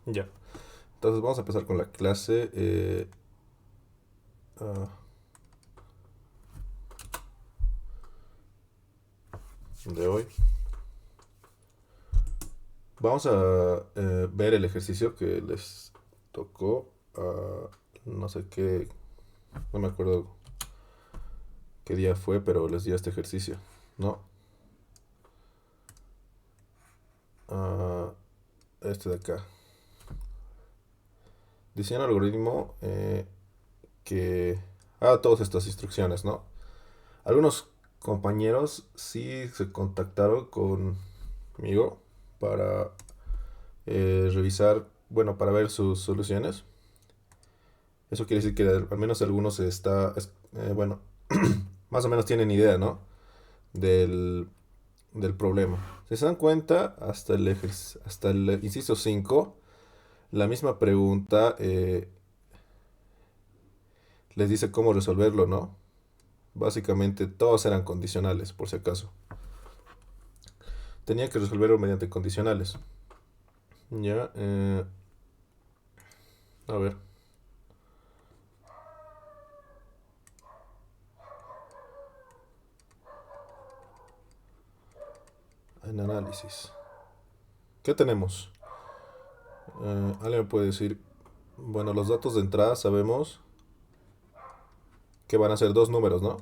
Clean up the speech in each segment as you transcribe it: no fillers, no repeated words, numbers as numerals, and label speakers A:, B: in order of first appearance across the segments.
A: Ya. Entonces vamos a empezar con la clase ah, de hoy. Vamos a ver el ejercicio que les tocó. No sé qué, no me acuerdo qué día fue, pero les di este ejercicio, ¿no? Ah, este de acá. Diseña un algoritmo que haga todas estas instrucciones, ¿no? Algunos compañeros sí se contactaron conmigo para revisar, bueno, para ver sus soluciones. Eso quiere decir que al menos algunos bueno, más o menos tienen idea, ¿no? Del, del problema. Si se dan cuenta, hasta el inciso 5 la misma pregunta les dice cómo resolverlo, ¿no? Básicamente todos eran condicionales, por si acaso. Tenía que resolverlo mediante condicionales. Ya, a ver, en análisis. ¿Qué tenemos? ¿Alguien me puede decir? Bueno, los datos de entrada sabemos que van a ser dos números, ¿no?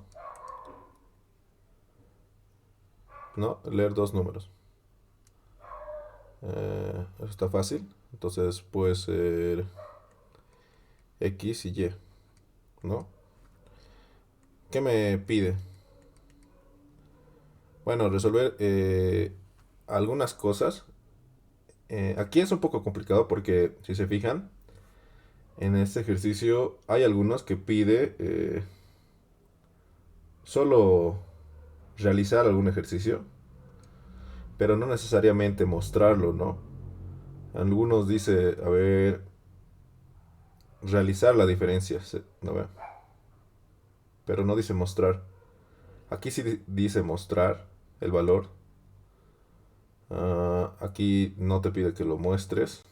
A: ¿No? Leer dos números. Eso está fácil. Entonces puede ser X y Y, ¿no? ¿Qué me pide? Bueno, resolver algunas cosas. Aquí es un poco complicado porque si se fijan, en este ejercicio hay algunos que pide solo realizar algún ejercicio, pero no necesariamente mostrarlo, ¿no? Algunos dice, a ver, realizar la diferencia, ¿no ve? Pero no dice mostrar. Aquí sí dice mostrar el valor. Aquí no te pide que lo muestres.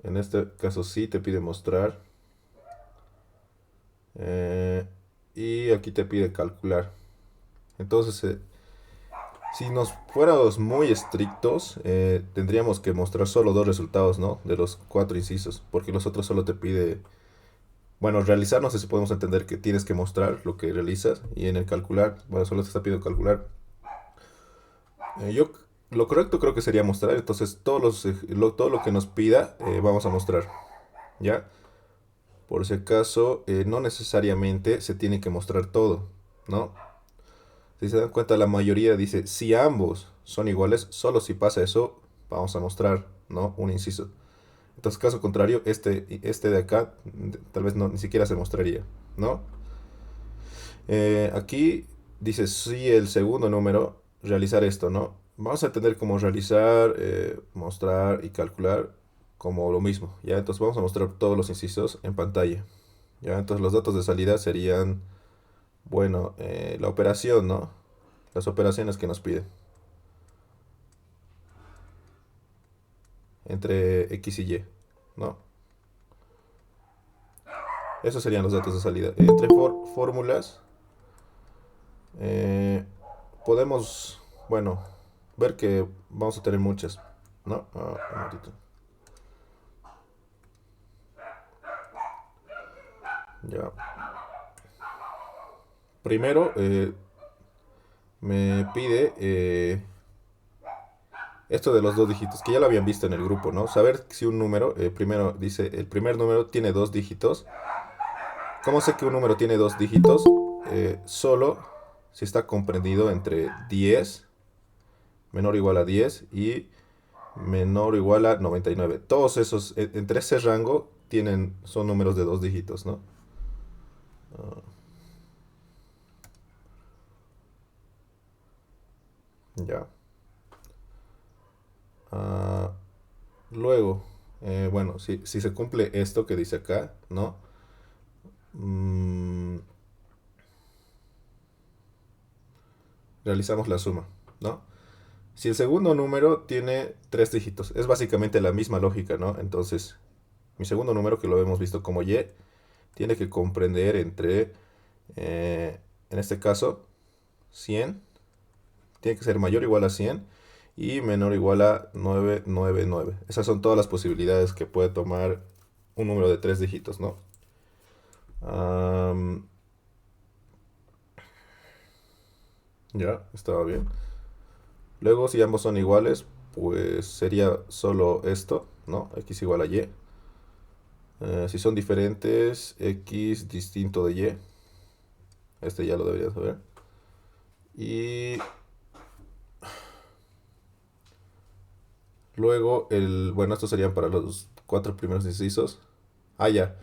A: En este caso sí te pide mostrar. Eh, y aquí te pide calcular. Entonces, si nos fuéramos muy estrictos, tendríamos que mostrar solo dos resultados, ¿no? De los cuatro incisos. Porque los otros solo te pide. Bueno, realizar, no sé si podemos entender que tienes que mostrar lo que realizas. Y en el calcular, bueno, solo te está pidiendo calcular. Yo lo correcto creo que sería mostrar, entonces todo lo que nos pida vamos a mostrar, ¿ya? Por si acaso, no necesariamente se tiene que mostrar todo, ¿no? Si se dan cuenta, la mayoría dice, si ambos son iguales, solo si pasa eso, vamos a mostrar, ¿no? Un inciso. Entonces, caso contrario, este de acá tal vez no, ni siquiera se mostraría, ¿no? Aquí dice, si el segundo número, realizar esto, ¿no? Vamos a tener como realizar, mostrar y calcular como lo mismo, ¿ya? Entonces vamos a mostrar todos los incisos en pantalla, ¿ya? Entonces los datos de salida serían, bueno, la operación, ¿no? Las operaciones que nos pide entre X y Y, ¿no? Esos serían los datos de salida. Entre fórmulas, eh, podemos, bueno, ver que vamos a tener muchas, ¿no? Un momentito. Ya. Primero me pide esto de los dos dígitos, que ya lo habían visto en el grupo, ¿no? Saber si un número, primero dice, el primer número tiene dos dígitos. ¿Cómo sé que un número tiene dos dígitos? Solo si está comprendido entre 10 menor o igual a 10 y menor o igual a 99. Todos esos, entre ese rango, son números de dos dígitos, ¿no? Ya. Ah, luego, bueno, si se cumple esto que dice acá, ¿no? Mm, realizamos la suma, ¿no? Si el segundo número tiene tres dígitos, es básicamente la misma lógica, ¿no? Entonces, mi segundo número, que lo hemos visto como y, tiene que comprender entre, en este caso, 100, tiene que ser mayor o igual a 100 y menor o igual a 999. Esas son todas las posibilidades que puede tomar un número de tres dígitos, ¿no? Am, ya, estaba bien. Luego, si ambos son iguales, pues sería solo esto, ¿no? X igual a Y. Si son diferentes, X distinto de Y. Este ya lo deberías saber. Y luego, bueno, estos serían para los cuatro primeros incisos. Ah, ya.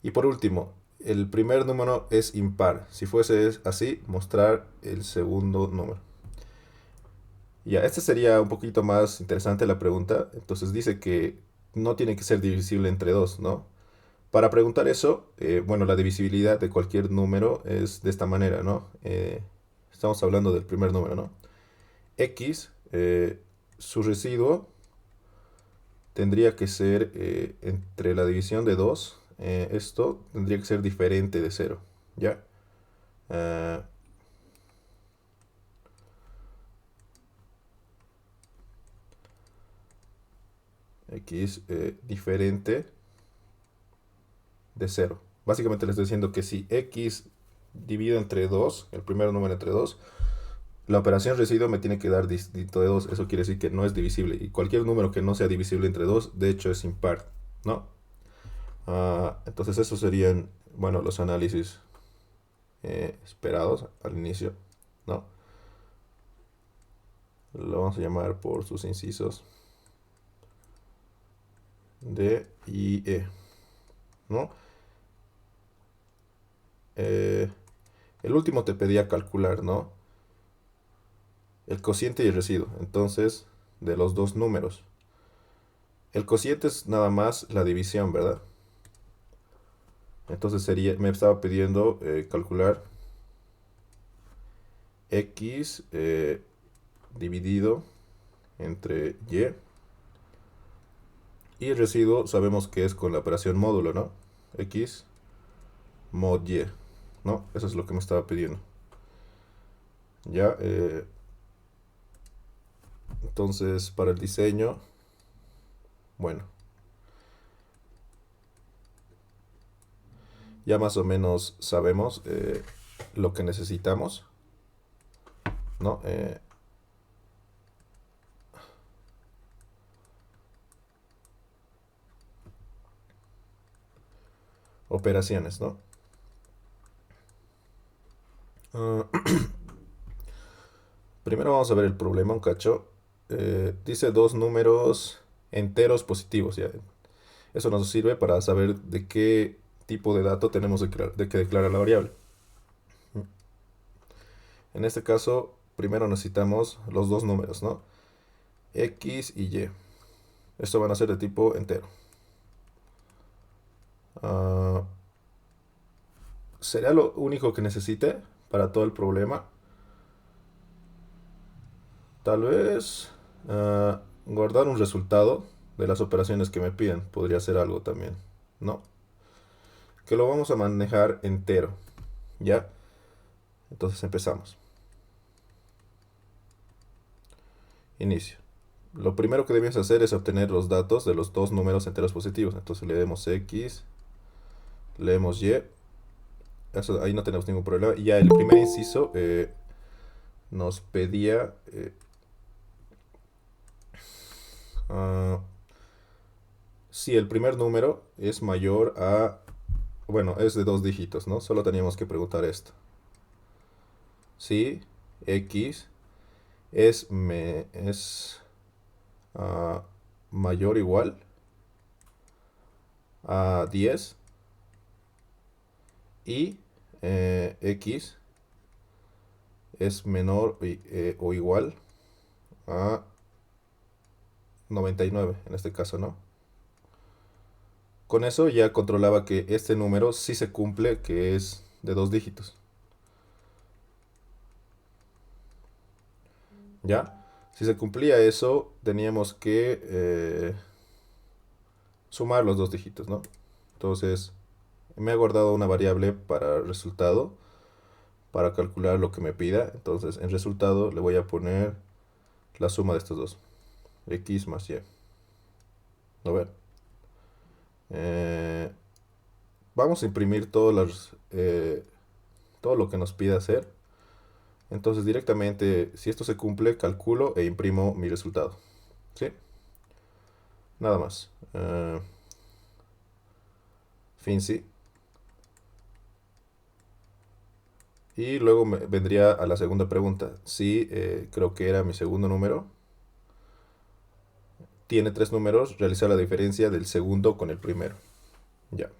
A: Y por último, el primer número es impar. Si fuese así, mostrar el segundo número. Ya, este sería un poquito más interesante la pregunta. Entonces dice que no tiene que ser divisible entre 2, ¿no? Para preguntar eso, bueno, la divisibilidad de cualquier número es de esta manera, ¿no? Estamos hablando del primer número, ¿no? X, su residuo tendría que ser entre la división de 2, esto tendría que ser diferente de cero, ¿ya? Ah, X diferente de cero. Básicamente le estoy diciendo que si X divido entre 2, el primer número entre 2, la operación residuo me tiene que dar distinto de 2. Eso quiere decir que no es divisible. Y cualquier número que no sea divisible entre 2, de hecho es impar, ¿no? Entonces esos serían, bueno, los análisis esperados al inicio, ¿no? Lo vamos a llamar por sus incisos D y E, ¿no? Eh, el último te pedía calcular, ¿no? El cociente y el residuo. Entonces, de los dos números. El cociente es nada más la división, ¿verdad? Entonces sería, me estaba pidiendo calcular X dividido entre Y. Y el residuo sabemos que es con la operación módulo, ¿no? X mod Y, ¿no? Eso es lo que me estaba pidiendo. Ya, entonces para el diseño, bueno, ya más o menos sabemos lo que necesitamos, ¿no? Operaciones, ¿no? Ah, primero vamos a ver el problema, un cacho. Dice dos números enteros positivos, ¿ya? Eso nos sirve para saber de qué tipo de dato tenemos de que declarar la variable. En este caso, primero necesitamos los dos números, ¿no? X y Y. Esto van a ser de tipo entero. Ah, ¿Será lo único que necesite para todo el problema? Tal vez guardar un resultado de las operaciones que me piden. Podría ser algo también, ¿no? Que lo vamos a manejar entero, ¿ya? Entonces empezamos. Inicio. Lo primero que debes hacer es obtener los datos de los dos números enteros positivos. Entonces leemos X, leemos Y. Eso, ahí no tenemos ningún problema. Y ya el primer inciso nos pedía ah, si el primer número es mayor a, bueno, es de dos dígitos, ¿no? Solo teníamos que preguntar esto. Si X es ah, mayor o igual a 10 y X es menor o igual a 99 en este caso, ¿no? Con eso ya controlaba que este número sí se cumple, que es de dos dígitos. ¿Ya? Si se cumplía eso, teníamos que sumar los dos dígitos, ¿no? Entonces, me ha guardado una variable para el resultado, para calcular lo que me pida. Entonces, en resultado le voy a poner la suma de estos dos, x más y. A ver. Eh, Vamos a imprimir todo lo que nos pida hacer. Entonces, directamente, si esto se cumple, calculo e imprimo mi resultado. ¿Sí? Nada más. Fin, sí. Y luego vendría a la segunda pregunta. Si creo que era mi segundo número. Tiene tres números, realizar la diferencia del segundo con el primero. Ya.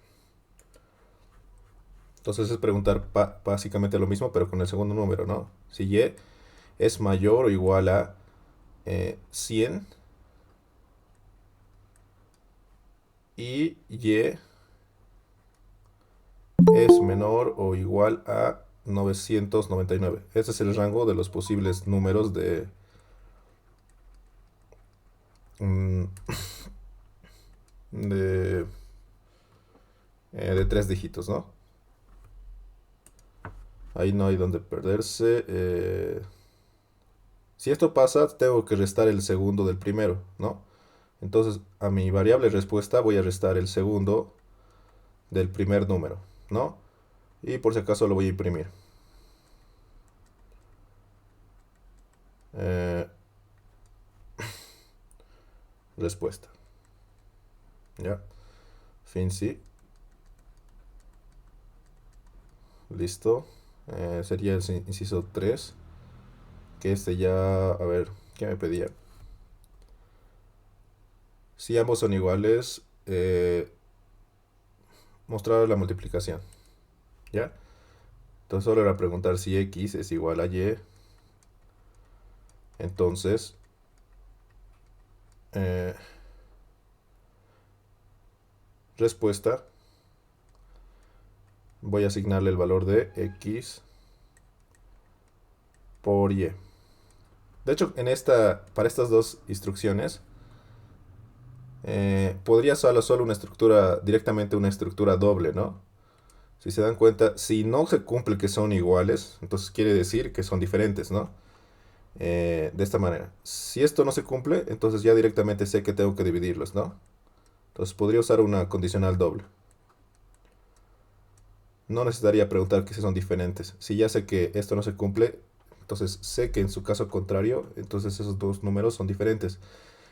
A: Entonces es preguntar básicamente lo mismo, pero con el segundo número, ¿no? Si y es mayor o igual a 100 y es menor o igual a 999. Ese es el rango de los posibles números mm, de, de tres dígitos, ¿no? Ahí no hay donde perderse. Si esto pasa, tengo que restar el segundo del primero, ¿no? Entonces, a mi variable respuesta voy a restar el segundo del primer número, ¿no? Y por si acaso lo voy a imprimir. Eh, Respuesta. ¿Ya? Fin, sí. Listo. Sería el inciso 3. Que este ya... A ver, ¿qué me pedía? Si ambos son iguales, mostrar la multiplicación. ¿Ya? Entonces solo era preguntar si x es igual a y. Entonces, eh, respuesta, voy a asignarle el valor de x por y. De hecho, para estas dos instrucciones, podría solo una estructura, directamente una estructura doble, ¿no? Si se dan cuenta, si no se cumple que son iguales, entonces quiere decir que son diferentes, ¿no? De esta manera. Si esto no se cumple, entonces ya directamente sé que tengo que dividirlos, ¿no? Entonces podría usar una condicional doble. No necesitaría preguntar que si son diferentes. Si ya sé que esto no se cumple, entonces sé que en su caso contrario, entonces esos dos números son diferentes.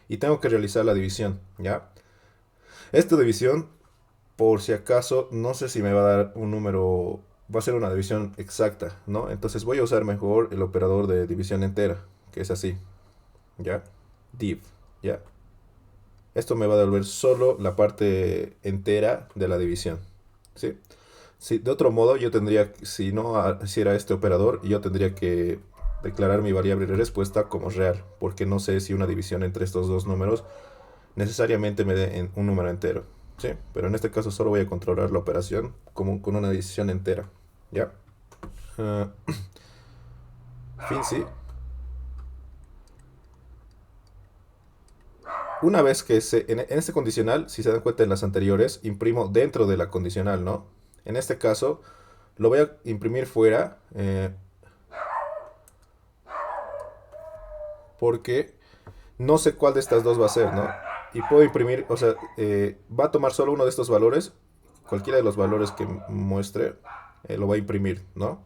A: Y tengo que realizar la división, ¿ya? Esta división, por si acaso, no sé si me va a dar un número, va a ser una división exacta, ¿no? Entonces voy a usar mejor el operador de división entera, que es así, ¿ya? Div, ¿ya? Esto me va a devolver solo la parte entera de la división, ¿sí? Sí, de otro modo, yo tendría, si no hiciera este operador, yo tendría que declarar mi variable de respuesta como real, porque no sé si una división entre estos dos números necesariamente me dé un número entero, ¿sí? Pero en este caso solo voy a controlar la operación como con una división entera, ¿ya? Ah, fin, sí. Una vez que en este condicional, si se dan cuenta en las anteriores, imprimo dentro de la condicional, ¿no? En este caso, lo voy a imprimir fuera, porque no sé cuál de estas dos va a ser, ¿no? Y puedo imprimir, o sea, va a tomar solo uno de estos valores, cualquiera de los valores que muestre, lo va a imprimir, ¿no?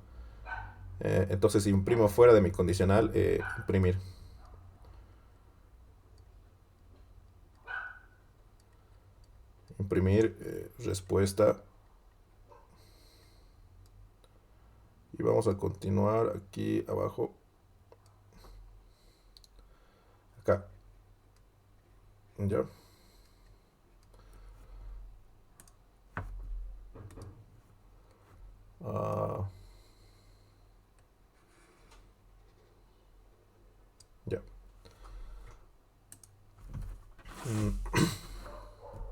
A: Entonces imprimo fuera de mi condicional, imprimir. Imprimir respuesta. Y vamos a continuar aquí abajo. Acá. Ya. Ah, ya.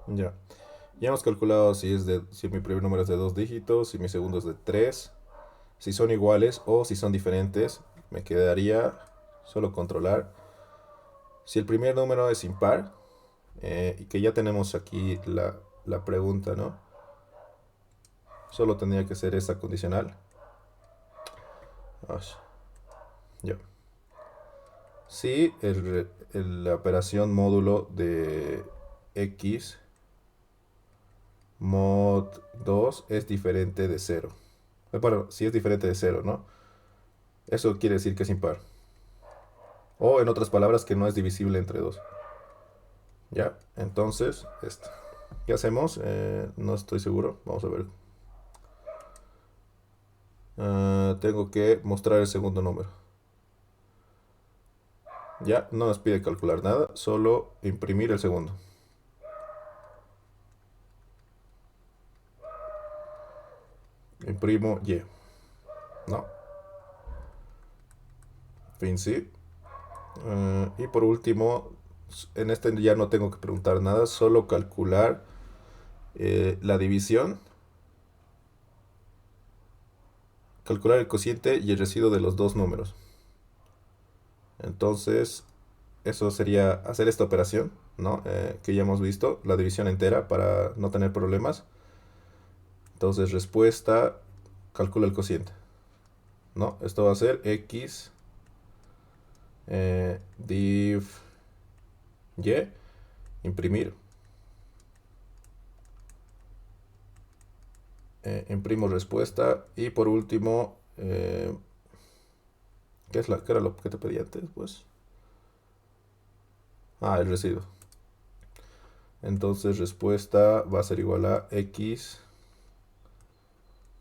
A: Ya. Ya hemos calculado si mi primer número es de dos dígitos, si mi segundo es de tres, si son iguales o si son diferentes. Me quedaría solo controlar. Si el primer número es impar, y que ya tenemos aquí la pregunta, ¿no? Solo tendría que ser esta condicional. Ash, ya. Si la operación módulo de x mod 2 es diferente de cero. Bueno, si es diferente de cero, ¿no? Eso quiere decir que es impar. O en otras palabras, que no es divisible entre 2. Ya, entonces, esto. ¿Qué hacemos? No estoy seguro. Vamos a ver. Tengo que mostrar el segundo número. Ya, no nos pide calcular nada, solo imprimir el segundo. Imprimo Y. No, fin sí. Y por último, en este ya no tengo que preguntar nada, solo calcular la división, calcular el cociente y el residuo de los dos números. Entonces, eso sería hacer esta operación, ¿no? Que ya hemos visto, la división entera para no tener problemas. Entonces, respuesta, calcula el cociente, ¿no? Esto va a ser x div y, imprimir. Imprimo respuesta y por último, ¿qué era lo que te pedí antes? Pues, el residuo. Entonces respuesta va a ser igual a x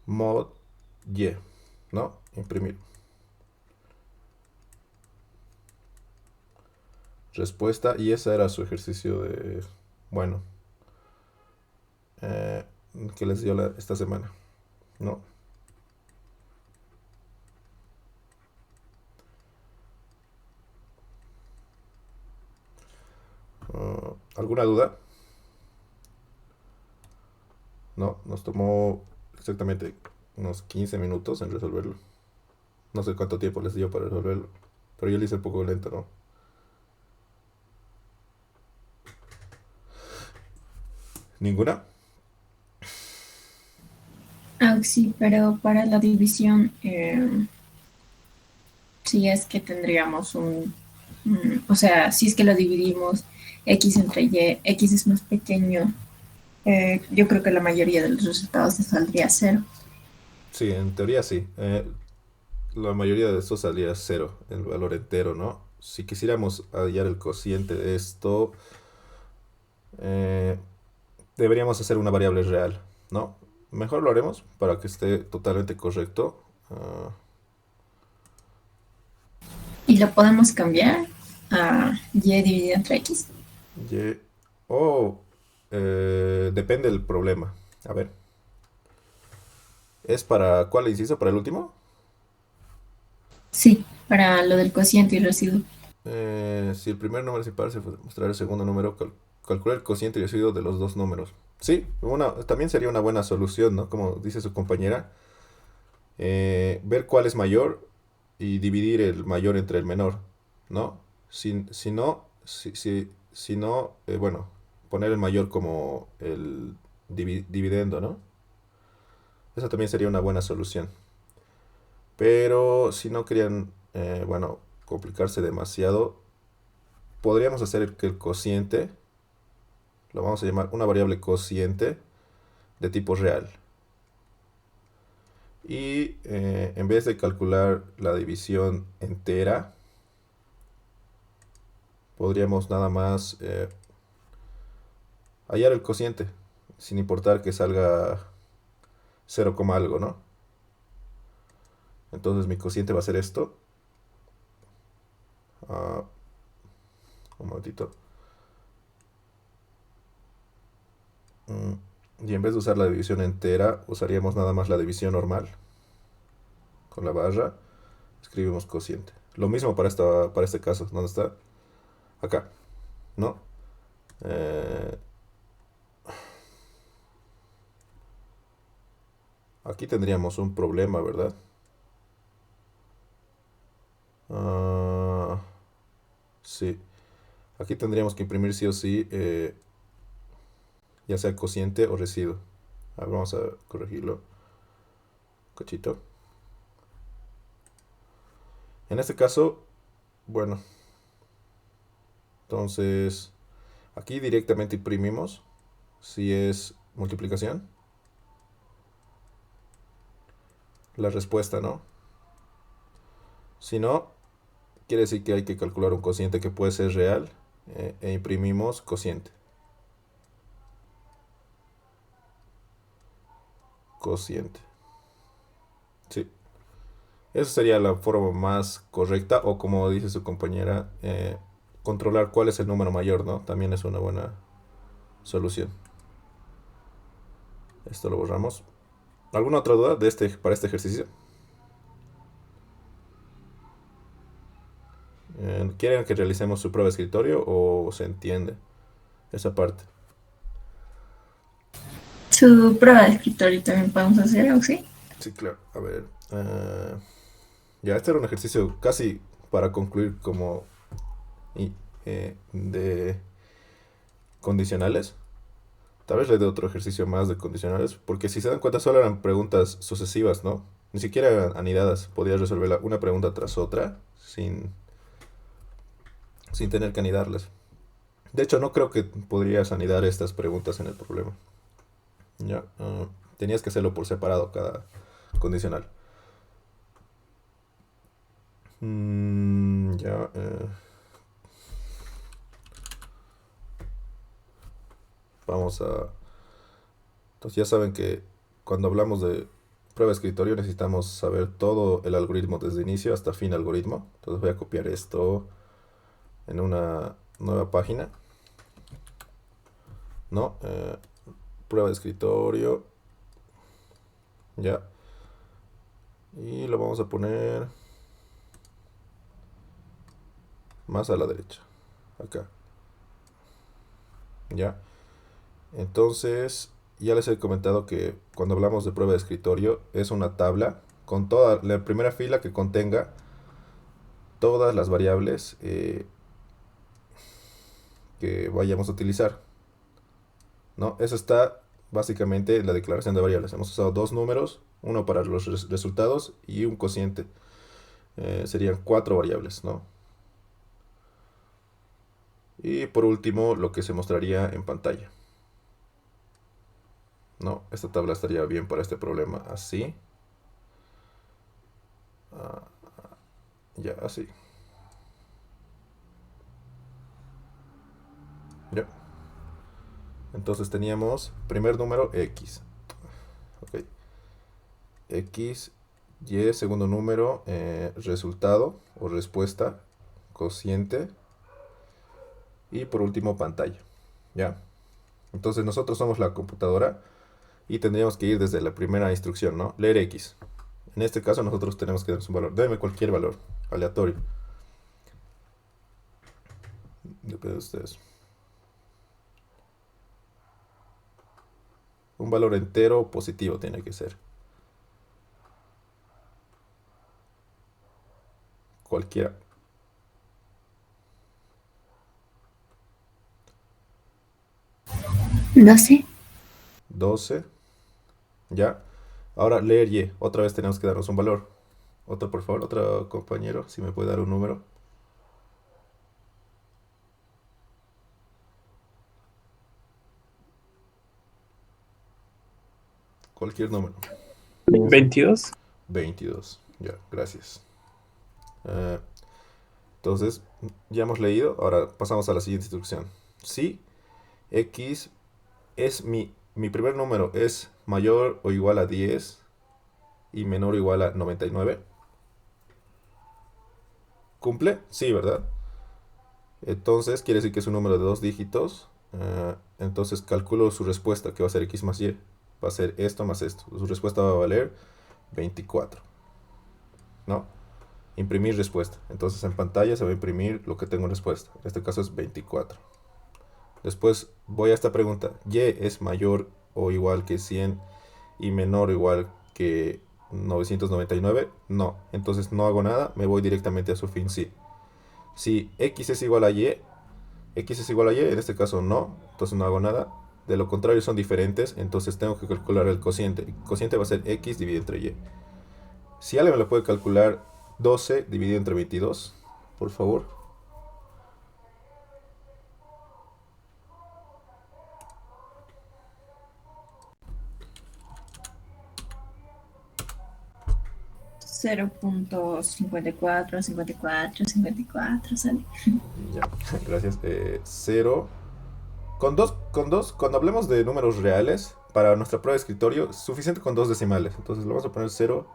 A: mod y, ¿no? Imprimir. Respuesta y ese era su ejercicio de, bueno, eh, que les dio esta semana, ¿no? ¿Alguna duda? No, nos tomó exactamente unos 15 minutos en resolverlo. No sé cuánto tiempo les dio para resolverlo, pero yo lo hice un poco lento, ¿no? ¿Ninguna?
B: Ah, sí, pero para la división, si es que tendríamos o sea, si es que lo dividimos x entre y, x es más pequeño, yo creo que la mayoría de los resultados te saldría cero.
A: Sí, en teoría sí. La mayoría de esto salía cero, el valor entero, ¿no? Si quisiéramos hallar el cociente de esto, eh, deberíamos hacer una variable real, ¿no? Mejor lo haremos para que esté totalmente correcto.
B: Y lo podemos cambiar a y dividido entre x.
A: Y, depende del problema. A ver, ¿es para cuál inciso? ¿Para el último?
B: Sí, para lo del cociente y residuo.
A: Si el primer número es impar, se puede mostrar el segundo número. Calcular el cociente y residuo de los dos números. Sí, también sería una buena solución, ¿no? Como dice su compañera. Ver cuál es mayor y dividir el mayor entre el menor, ¿no? Si no, bueno, poner el mayor como el dividendo, ¿no? Esa también sería una buena solución. Pero si no querían, bueno, complicarse demasiado, podríamos hacer que el cociente, lo vamos a llamar una variable cociente de tipo real. Y en vez de calcular la división entera, podríamos nada más hallar el cociente, sin importar que salga 0, algo, ¿no? Entonces mi cociente va a ser esto. Ah, un momentito. Mm, Y en vez de usar la división entera, usaríamos nada más la división normal. Con la barra, escribimos cociente. Lo mismo para este caso. ¿Dónde está? Acá, ¿no? Eh, Aquí tendríamos un problema, ¿verdad? Ah, sí. Aquí tendríamos que imprimir sí o sí, ya sea cociente o residuo. A ver, vamos a corregirlo. Cachito. En este caso, bueno, entonces aquí directamente imprimimos si es multiplicación. La respuesta, ¿no? Si no, quiere decir que hay que calcular un cociente que puede ser real, e imprimimos cociente. Cociente. Sí. Esa sería la forma más correcta o como dice su compañera, controlar cuál es el número mayor, ¿no? También es una buena solución. Esto lo borramos. ¿Alguna otra duda para este ejercicio? ¿Quieren que realicemos su prueba de escritorio o se entiende esa parte?
B: Su prueba de escritorio también podemos hacer, ¿o sí?
A: Sí, claro. A ver. Ya, este era un ejercicio casi para concluir como de condicionales. Tal vez le dé otro ejercicio más de condicionales, porque si se dan cuenta solo eran preguntas sucesivas, ¿no? Ni siquiera eran anidadas. Podías resolver una pregunta tras otra sin tener que anidarlas. De hecho, no creo que podrías anidar estas preguntas en el problema. Ya, tenías que hacerlo por separado cada condicional. Ya, vamos a... Entonces ya saben que cuando hablamos de prueba de escritorio necesitamos saber todo el algoritmo desde inicio hasta fin algoritmo. Entonces voy a copiar esto en una nueva página. ¿No? Prueba de escritorio. Ya. Y lo vamos a poner más a la derecha. Acá. Ya. Entonces, ya les he comentado que cuando hablamos de prueba de escritorio es una tabla con toda la primera fila que contenga todas las variables que vayamos a utilizar. ¿No? Eso está básicamente en la declaración de variables. Hemos usado dos números, uno para los resultados y un cociente. Serían cuatro variables, ¿no? Y por último, lo que se mostraría en pantalla. No, esta tabla estaría bien para este problema. Así. Ah, ya, así. Ya. Entonces teníamos primer número X. Ok. X, Y, segundo número, resultado o respuesta, cociente. Y por último, pantalla. ¿Ya? Entonces nosotros somos la computadora y tendríamos que ir desde la primera instrucción, ¿no? Leer X. En este caso nosotros tenemos que darnos un valor. Deme cualquier valor, aleatorio. Depende de ustedes. Un valor entero positivo tiene que ser. Cualquiera.
B: 12.
A: 12. Ya. Ahora leer Y. Otra vez tenemos que darnos un valor. Otro, por favor, otro compañero, si me puede dar un número. Cualquier número.
C: 22.
A: 22. Ya, gracias. Eh, entonces, ya hemos leído. Ahora pasamos a la siguiente instrucción. Si X es mi primer número es mayor o igual a 10 y menor o igual a 99. ¿Cumple? Sí, ¿verdad? Entonces quiere decir que es un número de dos dígitos. Entonces calculo su respuesta, que va a ser X más Y. Va a ser esto más esto. Su respuesta va a valer 24. ¿No? Imprimir respuesta. Entonces en pantalla se va a imprimir lo que tengo en respuesta. En este caso es 24. Después voy a esta pregunta. ¿Y es mayor o igual que 100 y menor o igual que 999? No. Entonces no hago nada. Me voy directamente a su fin. Sí. Si X es igual a Y, X es igual a Y, en este caso no, entonces no hago nada. De lo contrario son diferentes, entonces tengo que calcular el cociente. El cociente va a ser X dividido entre Y. Si alguien me lo puede calcular, 12 dividido entre 22, por favor.
B: Cero punto cincuenta y cuatro sale.
A: Ya, gracias. 0. Cuando hablemos de números reales, para nuestra prueba de escritorio, es suficiente con dos decimales. Entonces le vamos a poner 0,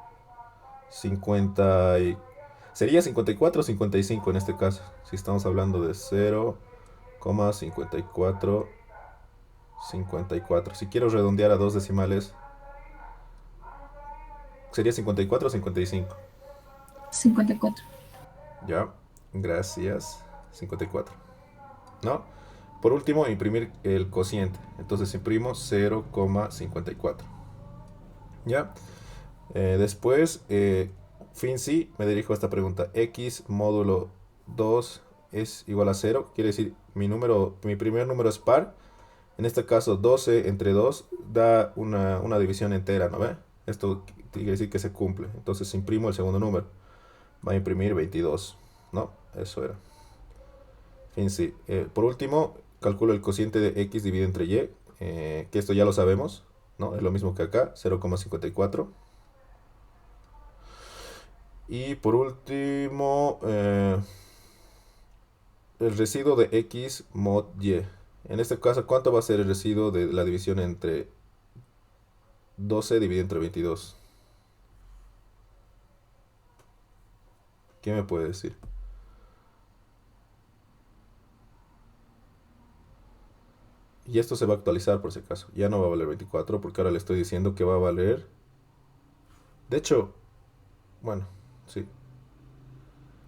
A: 50 y... Sería 54 o 55 en este caso. Si estamos hablando de 0,54, 54. Si quiero redondear a dos decimales, sería 54 o 55.
B: 54.
A: Ya, gracias. 54. ¿No? Por último, imprimir el cociente. Entonces imprimo 0,54. ¿Ya? Después, fin sí, me dirijo a esta pregunta. X módulo 2 es igual a 0. Quiere decir, mi primer número es par. En este caso, 12 entre 2 da una división entera, ¿no ve? Esto quiere decir que se cumple. Entonces imprimo el segundo número. Va a imprimir 22, ¿no? Eso era. Fin sí. Por último, calculo el cociente de X dividido entre Y. Que esto ya lo sabemos, ¿no? Es lo mismo que acá, 0,54. Y por último, el residuo de X mod Y. En este caso, ¿cuánto va a ser el residuo de la división entre 12 dividido entre 22? ¿Quién me puede decir? Y esto se va a actualizar por si acaso. Ya no va a valer 24 porque ahora le estoy diciendo que va a valer... De hecho, bueno, sí.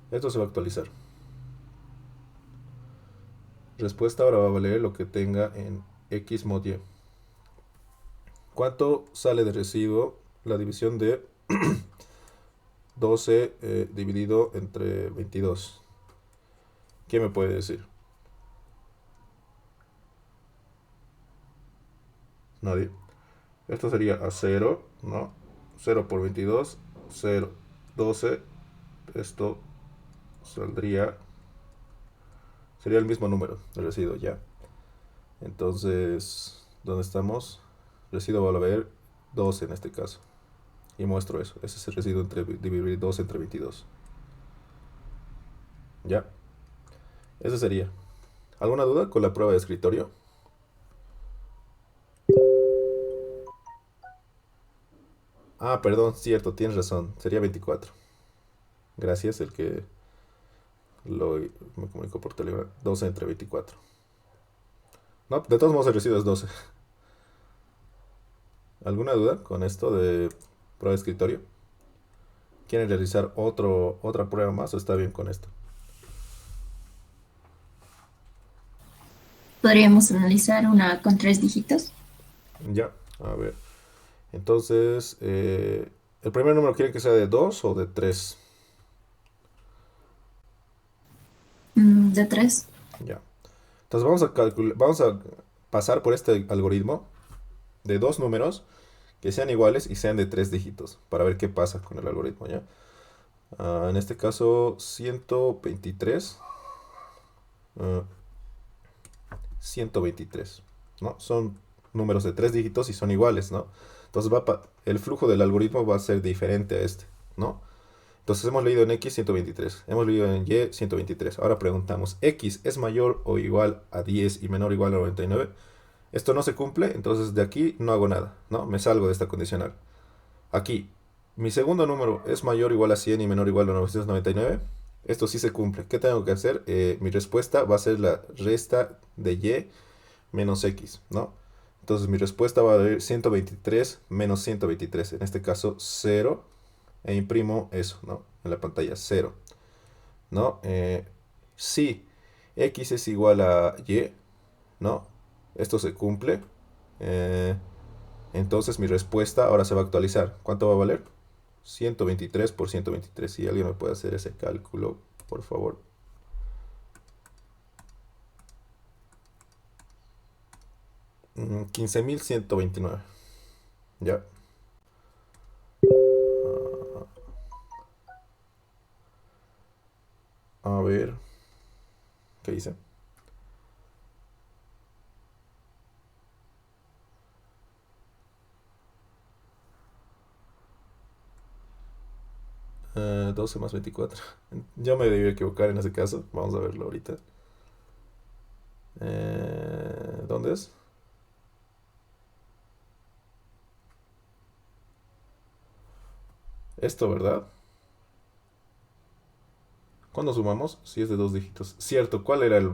A: Esto se va a actualizar. Respuesta ahora va a valer lo que tenga en X mod Y. ¿Cuánto sale de residuo la división de 12 dividido entre 22? ¿Quién me puede decir? Nadie. Esto sería a 0, ¿no? 0 por 22, 0, 12. Esto saldría... Sería el mismo número de residuo ya. Entonces, ¿dónde estamos? Residuo va a valer 12 en este caso. Y muestro eso. Ese es el residuo entre dividir 12 entre 22. Ya. Eso sería. ¿Alguna duda con la prueba de escritorio? Ah, perdón, cierto, tienes razón. Sería 24. Gracias, el que me comunicó por Telegram. 12 entre 24. No, de todos modos el residuo es 12. ¿Alguna duda con esto de prueba de escritorio? ¿Quieren realizar otra prueba más o está bien con esto?
B: Podríamos analizar una con 3 dígitos.
A: Ya, a ver. Entonces, ¿el primer número quieren que sea de 2 o de 3?
B: De 3.
A: Ya. Entonces vamos a pasar por este algoritmo de dos números que sean iguales y sean de 3 dígitos para ver qué pasa con el algoritmo, ¿ya? En este caso, 123. ah, 123, ¿no? Son números de 3 dígitos y son iguales, ¿no? Entonces el flujo del algoritmo va a ser diferente a este, ¿no? Entonces hemos leído en X 123, hemos leído en Y 123. Ahora preguntamos, ¿X es mayor o igual a 10 y menor o igual a 99? Esto no se cumple, entonces de aquí no hago nada, ¿no? Me salgo de esta condicional. Aquí, mi segundo número es mayor o igual a 100 y menor o igual a 999. Esto sí se cumple. ¿Qué tengo que hacer? Mi respuesta va a ser la resta de Y menos X, ¿no? Entonces mi respuesta va a ser 123 menos 123. En este caso, 0. E imprimo eso, ¿no? En la pantalla, 0. ¿No? Si X es igual a Y, ¿no? Esto se cumple. eh, entonces mi respuesta ahora se va a actualizar. ¿Cuánto va a valer? 123 por 123. Si alguien me puede hacer ese cálculo, por favor. 15.129. Ya. Ah, a ver, ¿qué hice? 12 más 24. Yo me debí equivocar en ese caso. Vamos a verlo ahorita. ¿Dónde es? Esto, ¿verdad? ¿Cuándo sumamos? Si es de dos dígitos. Cierto, ¿cuál era el,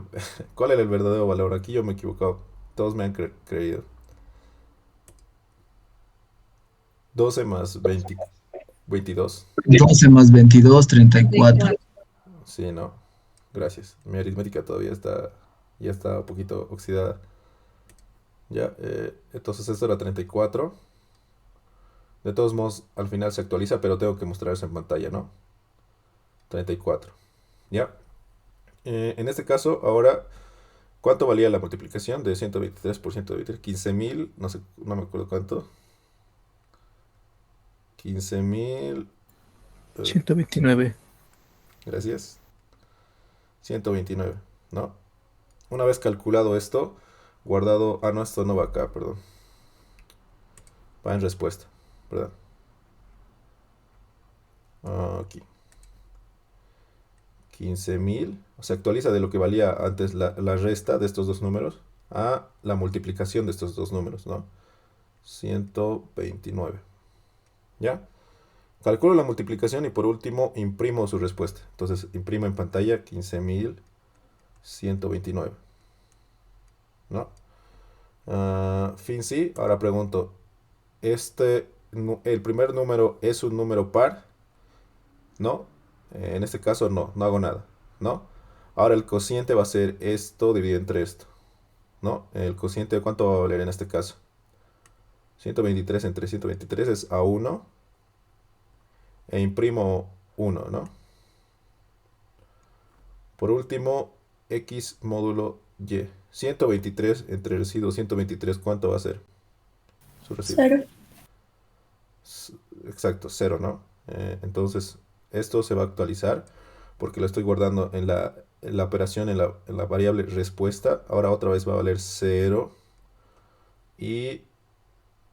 A: cuál era el verdadero valor? Aquí yo me he equivocado. Todos me han creído. 12 más 20 22.
D: 12 más 22, 34.
A: Sí, no. Gracias. Mi aritmética todavía está, ya está un poquito oxidada. Ya, entonces esto era 34. De todos modos, al final se actualiza, pero tengo que mostrar eso en pantalla, ¿no? 34. Ya. En este caso, ahora, ¿cuánto valía la multiplicación de 123 por 123? 15.000, no sé, no me acuerdo cuánto. 15.000,
C: 129.
A: gracias. 129, ¿no? Una vez calculado esto, guardado, no, esto no va acá, perdón. Va en respuesta, ¿verdad? Aquí. 15.000, se actualiza de lo que valía antes la resta de estos dos números a la multiplicación de estos dos números, ¿no? 129. ¿Ya? Calculo la multiplicación y por último imprimo su respuesta. Entonces imprimo en pantalla 15.129, ¿no? Fin sí. Ahora pregunto, ¿el primer número es un número par? ¿No? En este caso no, no hago nada, ¿no? Ahora el cociente va a ser esto dividido entre esto, ¿no? El cociente, ¿cuánto va a valer en este caso? 123 entre 123 es a 1 e imprimo 1, ¿no? Por último, x módulo y. 123 entre residuo 123, ¿cuánto va a ser su residuo?
B: Cero.
A: Exacto, cero, ¿no? Entonces, esto se va a actualizar porque lo estoy guardando en la operación, en la variable respuesta. Ahora otra vez va a valer cero. Y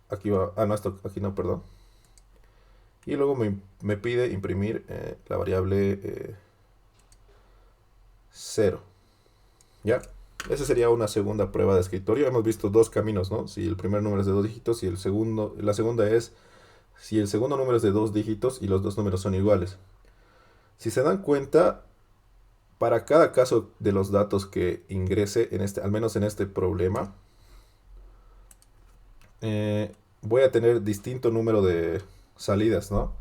A: aquí va, no, esto, aquí no, perdón. Y luego me pide imprimir la variable 0. ¿Ya? Esa sería una segunda prueba de escritorio. Hemos visto dos caminos, ¿no? Si el primer número es de dos dígitos y el segundo, la segunda es si el segundo número es de dos dígitos y los dos números son iguales. Si se dan cuenta, para cada caso de los datos que ingrese, al menos en este problema, voy a tener distinto número de salidas, ¿no?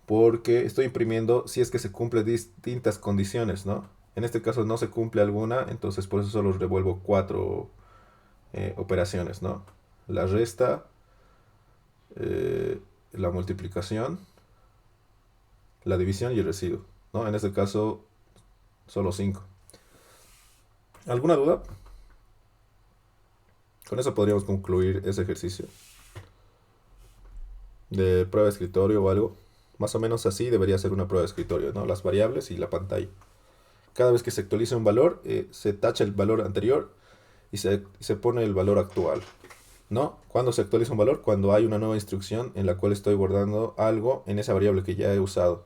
A: Porque estoy imprimiendo si es que se cumplen distintas condiciones, ¿no? En este caso no se cumple alguna, entonces por eso solo revuelvo cuatro operaciones, ¿no? La resta, la multiplicación, la división y el residuo, ¿no? En este caso solo 5. ¿Alguna duda? Con eso podríamos concluir ese ejercicio de prueba de escritorio o algo. Más o menos así debería ser una prueba de escritorio, ¿no? Las variables y la pantalla. Cada vez que se actualiza un valor, se tacha el valor anterior y se pone el valor actual, ¿no? ¿Cuándo se actualiza un valor? Cuando hay una nueva instrucción en la cual estoy guardando algo en esa variable que ya he usado.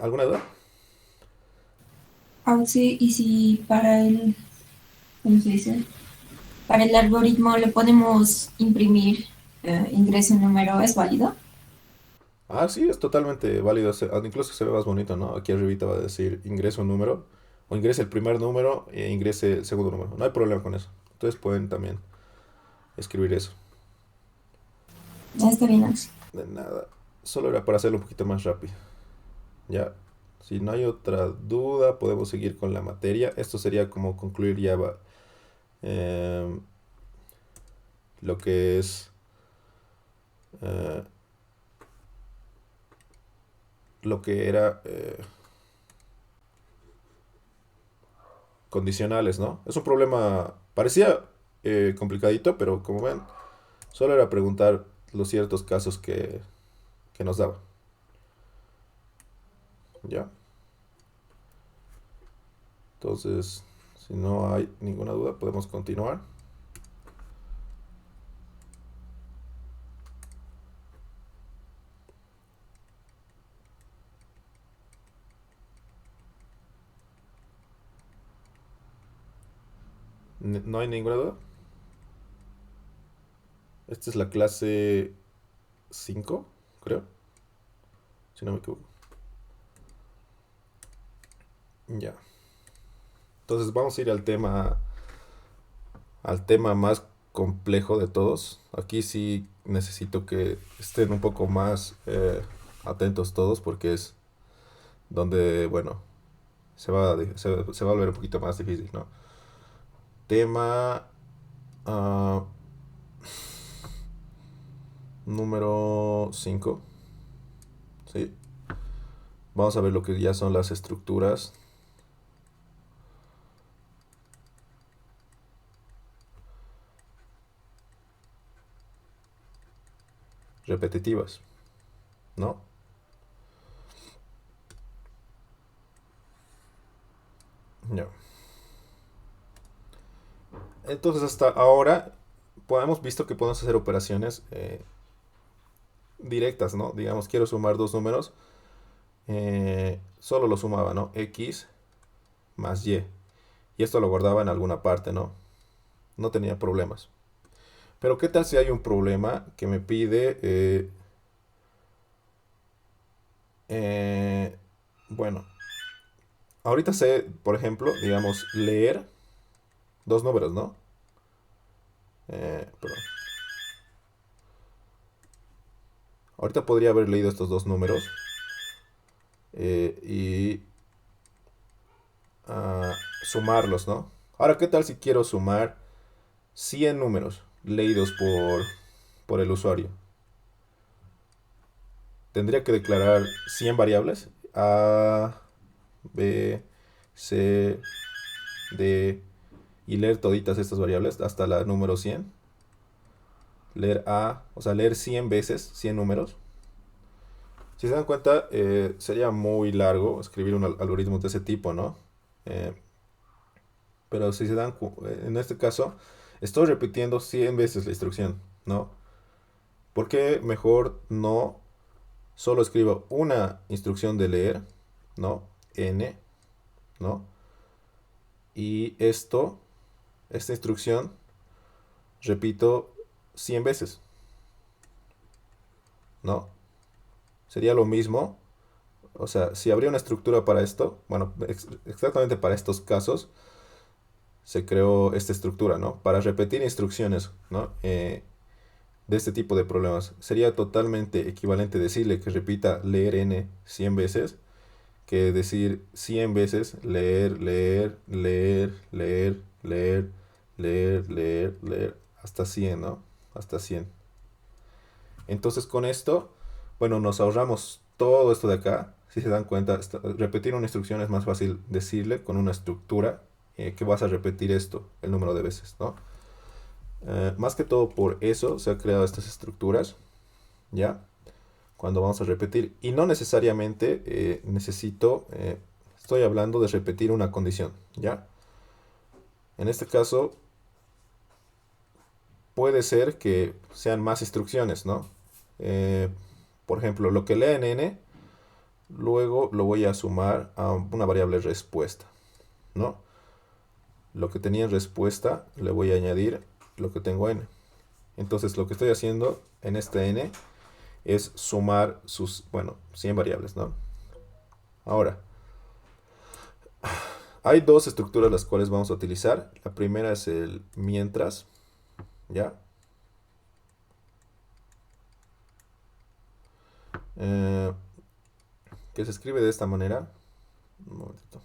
A: ¿Alguna duda?
B: Aún sí, y si para el, ¿cómo se dice? Para el algoritmo le podemos imprimir ingreso en número, ¿es válido?
A: Sí, es totalmente válido. Incluso se ve más bonito, ¿no? Aquí arribita va a decir ingrese un número, o ingrese el primer número e ingrese el segundo número. No hay problema con eso. Ustedes pueden también escribir eso.
B: Ya está bien, Axel.
A: De nada. Solo era para hacerlo un poquito más rápido. Ya. Si no hay otra duda, podemos seguir con la materia. Esto sería como concluir ya em, lo que es eh, lo que era condicionales, ¿no? Es un problema, parecía complicadito, pero como ven, solo era preguntar los ciertos casos que nos daba. ¿Ya? Entonces, si no hay ninguna duda, podemos continuar. ¿No hay ninguna duda? Esta es la clase 5, creo, si no me equivoco. Ya. Entonces vamos a ir al tema más complejo de todos. Aquí sí necesito que estén un poco más atentos todos porque es donde, bueno, se va a volver un poquito más difícil, ¿no? Tema ah, número 5. ¿Sí? Vamos a ver lo que ya son las estructuras repetitivas, ¿no? Ya. Entonces hasta ahora hemos visto que podemos hacer operaciones directas, ¿no? Digamos, quiero sumar dos números, solo lo sumaba, ¿no? X más Y. Y esto lo guardaba en alguna parte, ¿no? No tenía problemas. Pero ¿qué tal si hay un problema que me pide, eh, bueno, ahorita sé, por ejemplo, digamos, leer dos números, ¿no? Perdón. Ahorita podría haber leído estos dos números y ah, sumarlos, ¿no? Ahora, ¿qué tal si quiero sumar 100 números leídos por el usuario? Tendría que declarar 100 variables. A, B, C, D. Y leer toditas estas variables hasta la número 100. Leer A, o sea, leer 100 veces 100 números. Si se dan cuenta, sería muy largo escribir un algoritmo de ese tipo, ¿no? Eh, pero si se dan, en este caso, estoy repitiendo 100 veces la instrucción, ¿no? ¿Por qué mejor no solo escribo una instrucción de leer, ¿no? N, ¿no? Y esta instrucción, repito 100 veces, ¿no? Sería lo mismo. O sea, si habría una estructura para esto, bueno, exactamente para estos casos, se creó esta estructura, ¿no? Para repetir instrucciones, ¿no? De este tipo de problemas. Sería totalmente equivalente decirle que repita leer n 100 veces que decir 100 veces leer, leer, leer, leer, leer, leer, leer, leer, hasta 100, ¿no? Hasta 100. Entonces con esto, bueno, nos ahorramos todo esto de acá. Si se dan cuenta, repetir una instrucción es más fácil decirle con una estructura que vas a repetir esto el número de veces, ¿no? Más que todo por eso se han creado estas estructuras, ¿ya? Cuando vamos a repetir. Y no necesariamente estoy hablando de repetir una condición, ¿ya? En este caso, puede ser que sean más instrucciones, ¿no? Eh, por ejemplo, lo que lea en n, luego lo voy a sumar a una variable respuesta, ¿no? Lo que tenía en respuesta, le voy a añadir lo que tengo n. Entonces, lo que estoy haciendo en este n es sumar sus, bueno, 100 variables, ¿no? Ahora, hay dos estructuras las cuales vamos a utilizar. La primera es el mientras, ¿ya? Eh, que se escribe de esta manera. Un momentito.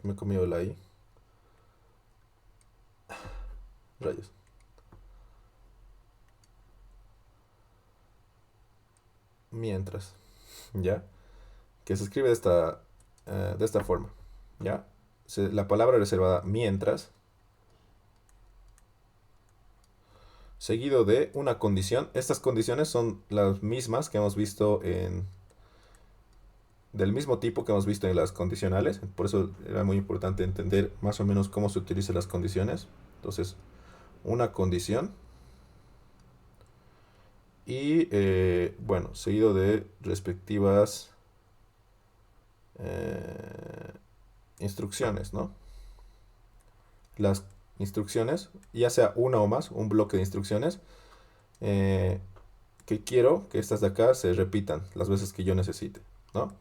A: Me he comido la I. Rayos. Mientras, ¿ya? Que se escribe de esta forma, ¿ya? La palabra reservada mientras, seguido de una condición. Estas condiciones son las mismas que hemos visto del mismo tipo que hemos visto en las condicionales. Por eso era muy importante entender más o menos cómo se utilizan las condiciones. Entonces, una condición y, bueno, seguido de respectivas instrucciones, ¿no? Las instrucciones, ya sea una o más, un bloque de instrucciones, que quiero que estas de acá se repitan las veces que yo necesite, ¿no?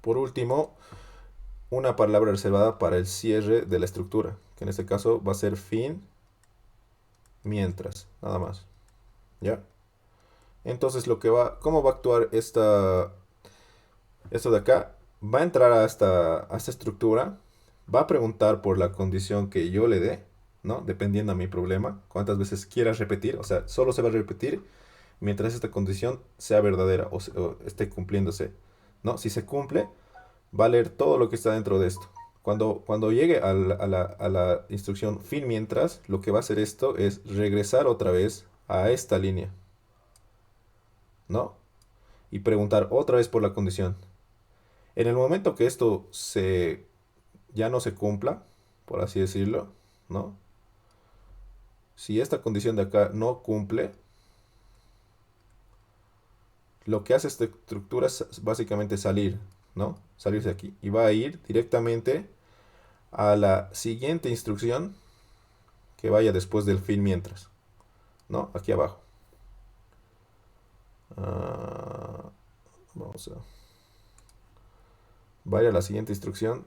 A: Por último, una palabra reservada para el cierre de la estructura, que en este caso va a ser fin mientras, nada más, ¿ya? Entonces, ¿cómo va a actuar esto de acá? Va a entrar a esta estructura, va a preguntar por la condición que yo le dé, ¿no? Dependiendo a mi problema, cuántas veces quieras repetir, o sea, solo se va a repetir mientras esta condición sea verdadera o esté cumpliéndose, ¿no? Si se cumple, va a leer todo lo que está dentro de esto. Cuando llegue a la instrucción fin mientras, lo que va a hacer esto es regresar otra vez a esta línea, ¿no? Y preguntar otra vez por la condición. En el momento que esto ya no se cumpla, por así decirlo, ¿no? Si esta condición de acá no cumple, lo que hace esta estructura es básicamente salir, ¿no? Salirse de aquí. Y va a ir directamente a la siguiente instrucción que vaya después del fin mientras, ¿no? Aquí abajo. Vamos a... Va a ir a la siguiente instrucción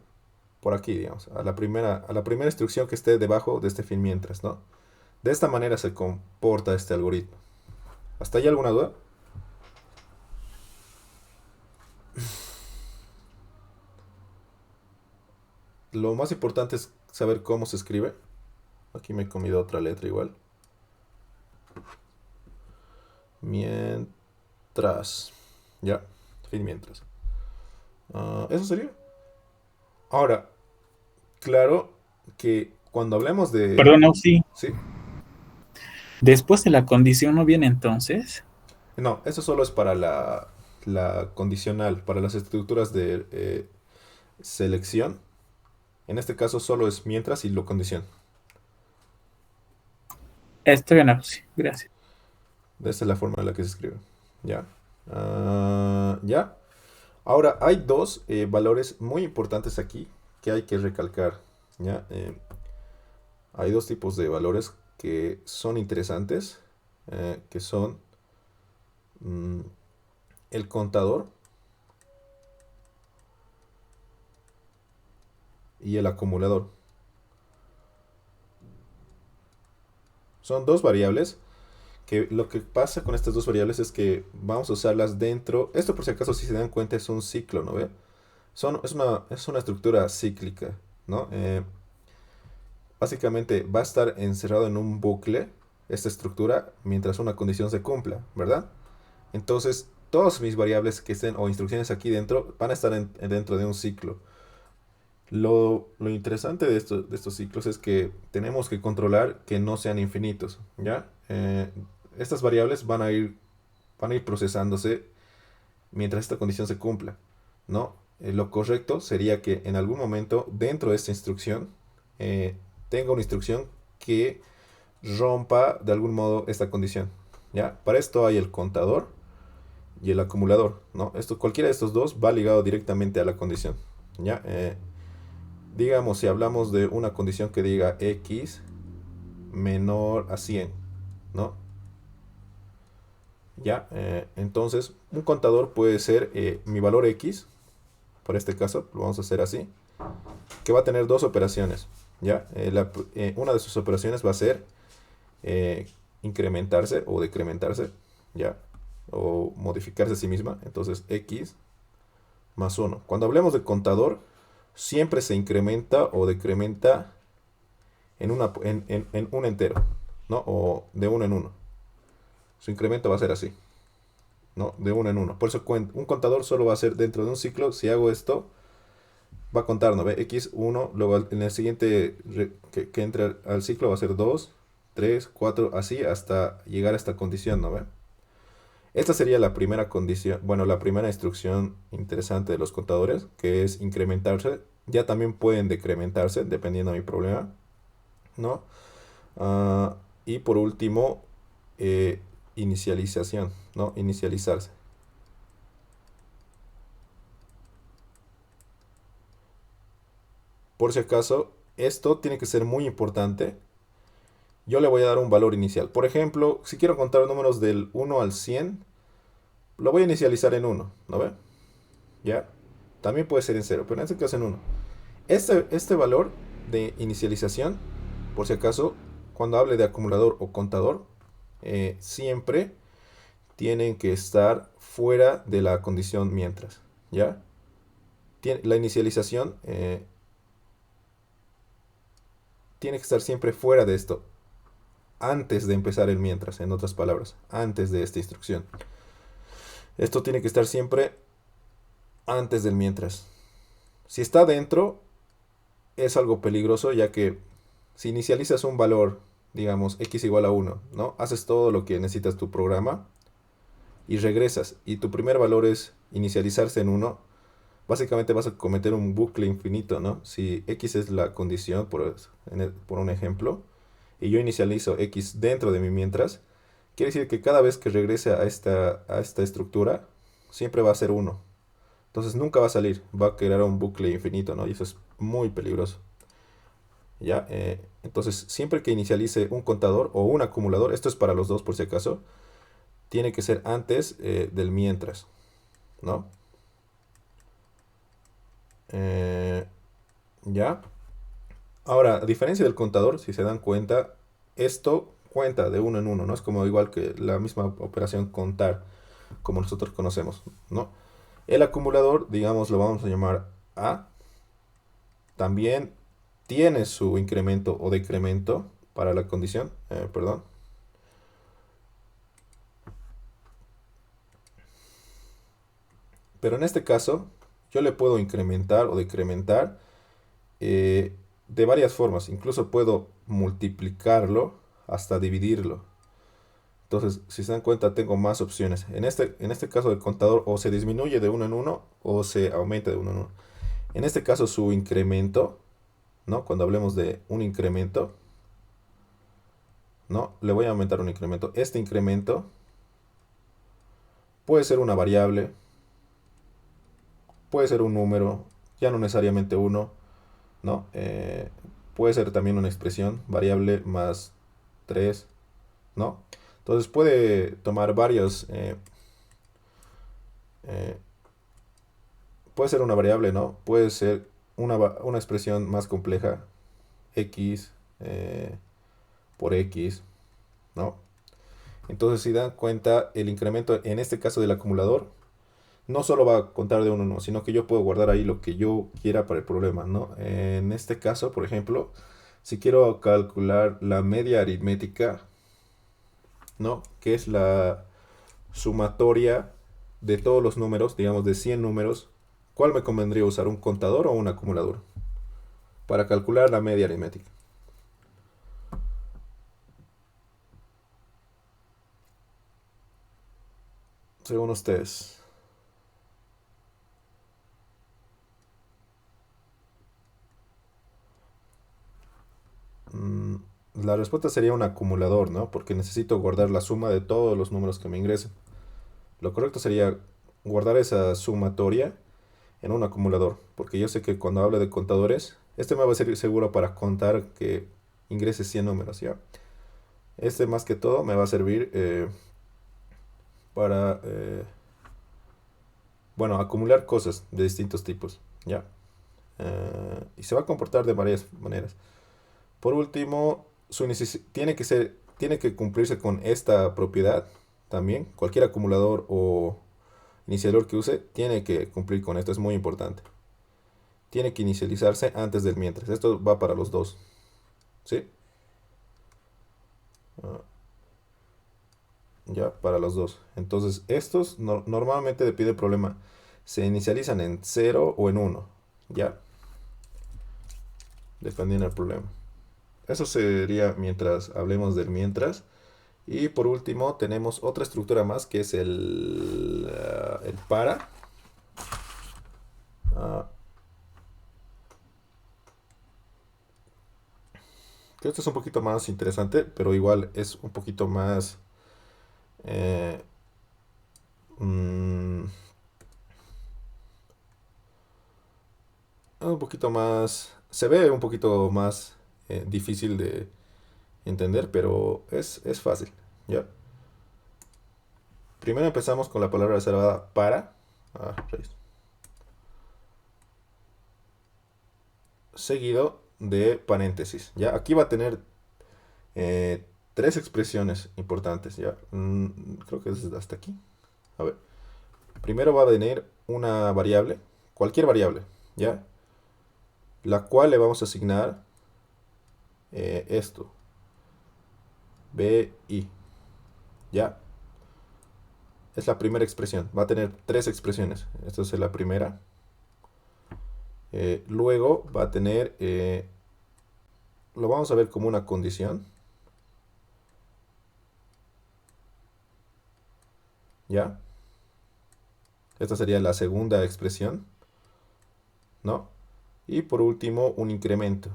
A: por aquí, digamos. A la primera instrucción que esté debajo de este fin mientras, ¿no? De esta manera se comporta este algoritmo. ¿Hasta ahí alguna duda? Lo más importante es saber cómo se escribe. Aquí me he comido otra letra igual. Mientras. Ya, fin mientras. Eso sería. Ahora, claro que cuando hablemos de...
E: Perdón, Auxi.
A: Sí.
E: Después de la condición no viene entonces.
A: No, eso solo es para la condicional, para las estructuras de selección. En este caso solo es mientras y lo condiciona.
E: Estoy bien, Auxi. Gracias.
A: Esta es la forma en la que se escribe. Ya. Ya. Ahora, hay dos valores muy importantes aquí que hay que recalcar. ¿Ya? Hay dos tipos de valores que son interesantes, que son el contador y el acumulador. Son dos variables que lo que pasa con estas dos variables es que vamos a usarlas dentro. Esto, por si acaso, si se dan cuenta, es un ciclo, ¿no ve? Es una estructura cíclica, ¿no? Básicamente va a estar encerrado en un bucle esta estructura mientras una condición se cumpla, ¿verdad? Entonces, todas mis variables que estén o instrucciones aquí dentro van a estar dentro de un ciclo. Lo interesante de estos ciclos es que tenemos que controlar que no sean infinitos, ¿ya? Estas variables van a ir procesándose mientras esta condición se cumpla, ¿no? Lo correcto sería que en algún momento dentro de esta instrucción tenga una instrucción que rompa de algún modo esta condición, ¿ya? Para esto hay el contador y el acumulador, ¿no? Cualquiera de estos dos va ligado directamente a la condición, ¿ya? Digamos, si hablamos de una condición que diga x menor a 100, ¿no? Ya, entonces un contador puede ser mi valor x, por este caso, lo vamos a hacer así, que va a tener dos operaciones, ¿ya? Una de sus operaciones va a ser incrementarse o decrementarse, ¿ya? O modificarse a sí misma, entonces x más 1. Cuando hablemos de contador, siempre se incrementa o decrementa en un entero, ¿no? O de uno en uno. Su incremento va a ser así, ¿no? De uno en uno. Por eso un contador solo va a ser dentro de un ciclo. Si hago esto, va a contar, ¿no ve? X1, luego en el siguiente que entre al ciclo va a ser 2, 3, 4, así hasta llegar a esta condición, ¿no ve? Esta sería la primera condición, bueno, la primera instrucción interesante de los contadores, que es incrementarse. Ya también pueden decrementarse, dependiendo de mi problema, ¿no? Y por último, inicialización, ¿no? Inicializarse. Por si acaso, esto tiene que ser muy importante. Yo le voy a dar un valor inicial. Por ejemplo, si quiero contar números del 1 al 100, lo voy a inicializar en 1, ¿no ve? ¿Ya? También puede ser en 0, pero en este caso en 1. Este valor de inicialización, por si acaso, cuando hable de acumulador o contador, siempre tienen que estar fuera de la condición mientras, ¿ya? La inicialización tiene que estar siempre fuera de esto, antes de empezar el mientras, en otras palabras, antes de esta instrucción. Esto tiene que estar siempre antes del mientras. Si está dentro, es algo peligroso, ya que si inicializas un valor, digamos, x igual a 1, ¿no? Haces todo lo que necesitas tu programa y regresas, y tu primer valor es inicializarse en 1, básicamente vas a cometer un bucle infinito, ¿no? Si x es la condición, por un ejemplo, y yo inicializo x dentro de mi mientras, quiere decir que cada vez que regrese a esta estructura, siempre va a ser 1. Entonces nunca va a salir, va a crear un bucle infinito, ¿no? Y eso es muy peligroso. ¿Ya? Entonces, siempre que inicialice un contador o un acumulador, esto es para los dos por si acaso, tiene que ser antes del mientras, ¿no? ¿Ya? Ahora, a diferencia del contador, si se dan cuenta, esto cuenta de uno en uno, ¿no? Es como igual que la misma operación contar, como nosotros conocemos, ¿no? El acumulador, digamos, lo vamos a llamar A. También tiene su incremento o decremento para la condición, perdón. Pero en este caso, yo le puedo incrementar o decrementar de varias formas. Incluso puedo multiplicarlo hasta dividirlo. Entonces, si se dan cuenta, tengo más opciones. En este caso del contador, o se disminuye de uno en uno o se aumenta de uno en uno. En este caso, su incremento, ¿no? Cuando hablemos de un incremento, ¿no? Le voy a aumentar un incremento. Este incremento puede ser una variable, puede ser un número, ya no necesariamente uno, ¿no? Puede ser también una expresión, variable más 3, ¿no? Entonces puede tomar varios, puede ser una variable, ¿no? Puede ser una expresión más compleja, x por x, ¿no? Entonces, si dan cuenta, el incremento en este caso del acumulador no solo va a contar de uno en uno, sino que yo puedo guardar ahí lo que yo quiera para el problema, ¿no? En este caso, por ejemplo, si quiero calcular la media aritmética, ¿no? Que es la sumatoria de todos los números, digamos de 100 números, ¿cuál me convendría usar? ¿Un contador o un acumulador? Para calcular la media aritmética. Según ustedes. La respuesta sería un acumulador, ¿no? Porque necesito guardar la suma de todos los números que me ingresen. Lo correcto sería guardar esa sumatoria en un acumulador, porque yo sé que cuando hablo de contadores, este me va a servir seguro para contar que ingrese 100 números, ¿ya? Este más que todo me va a servir para, bueno, acumular cosas de distintos tipos, ¿ya? Y se va a comportar de varias maneras. Por último, tiene que cumplirse con esta propiedad también. Cualquier acumulador o iniciador que use tiene que cumplir con esto, es muy importante. Tiene que inicializarse antes del mientras. Esto va para los dos. ¿sí? Ah, ya, para los dos. Entonces, estos normalmente depende del problema. Se inicializan en cero o en uno, ya, dependiendo del problema. Eso sería mientras hablemos del mientras. Y por último, tenemos otra estructura más que es el para. Ah, que esto es un poquito más interesante, pero igual es un poquito más. eh, mm, un poquito más. Se ve un poquito más difícil de entender, pero es fácil, ¿ya? Primero empezamos con la palabra reservada para. Rayos. Seguido de paréntesis, ¿ya? Aquí va a tener eh, tres expresiones importantes, ¿ya? Creo que es hasta aquí. A ver. Primero va a venir una variable, cualquier variable, ¿ya? La cual le vamos a asignar esto, BI, ¿ya? Es la primera expresión. Va a tener tres expresiones. Esta es la primera. Luego va a tener, lo vamos a ver como una condición, ¿ya? Esta sería la segunda expresión, ¿no? Y por último, un incremento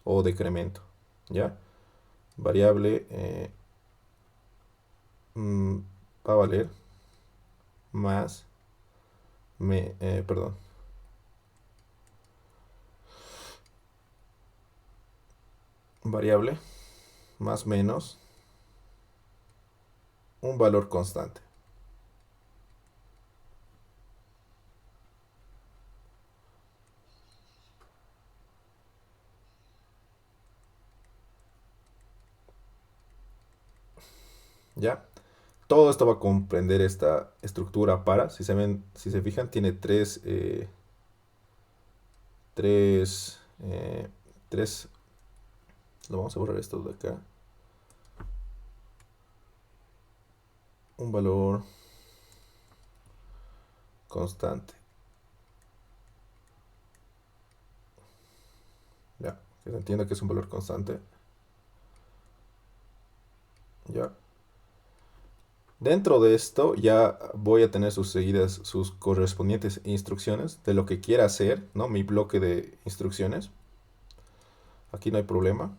A: o decremento, ¿ya? Variable mm, va a valer más, perdón, variable más menos un valor constante. ¿Ya? Todo esto va a comprender esta estructura para, si se ven, si se fijan, tiene tres, tres, lo vamos a borrar esto de acá, un valor constante, ya, que se entienda que es un valor constante, ya. Dentro de esto ya voy a tener sus seguidas, sus correspondientes instrucciones de lo que quiera hacer, ¿no? Mi bloque de instrucciones. Aquí no hay problema.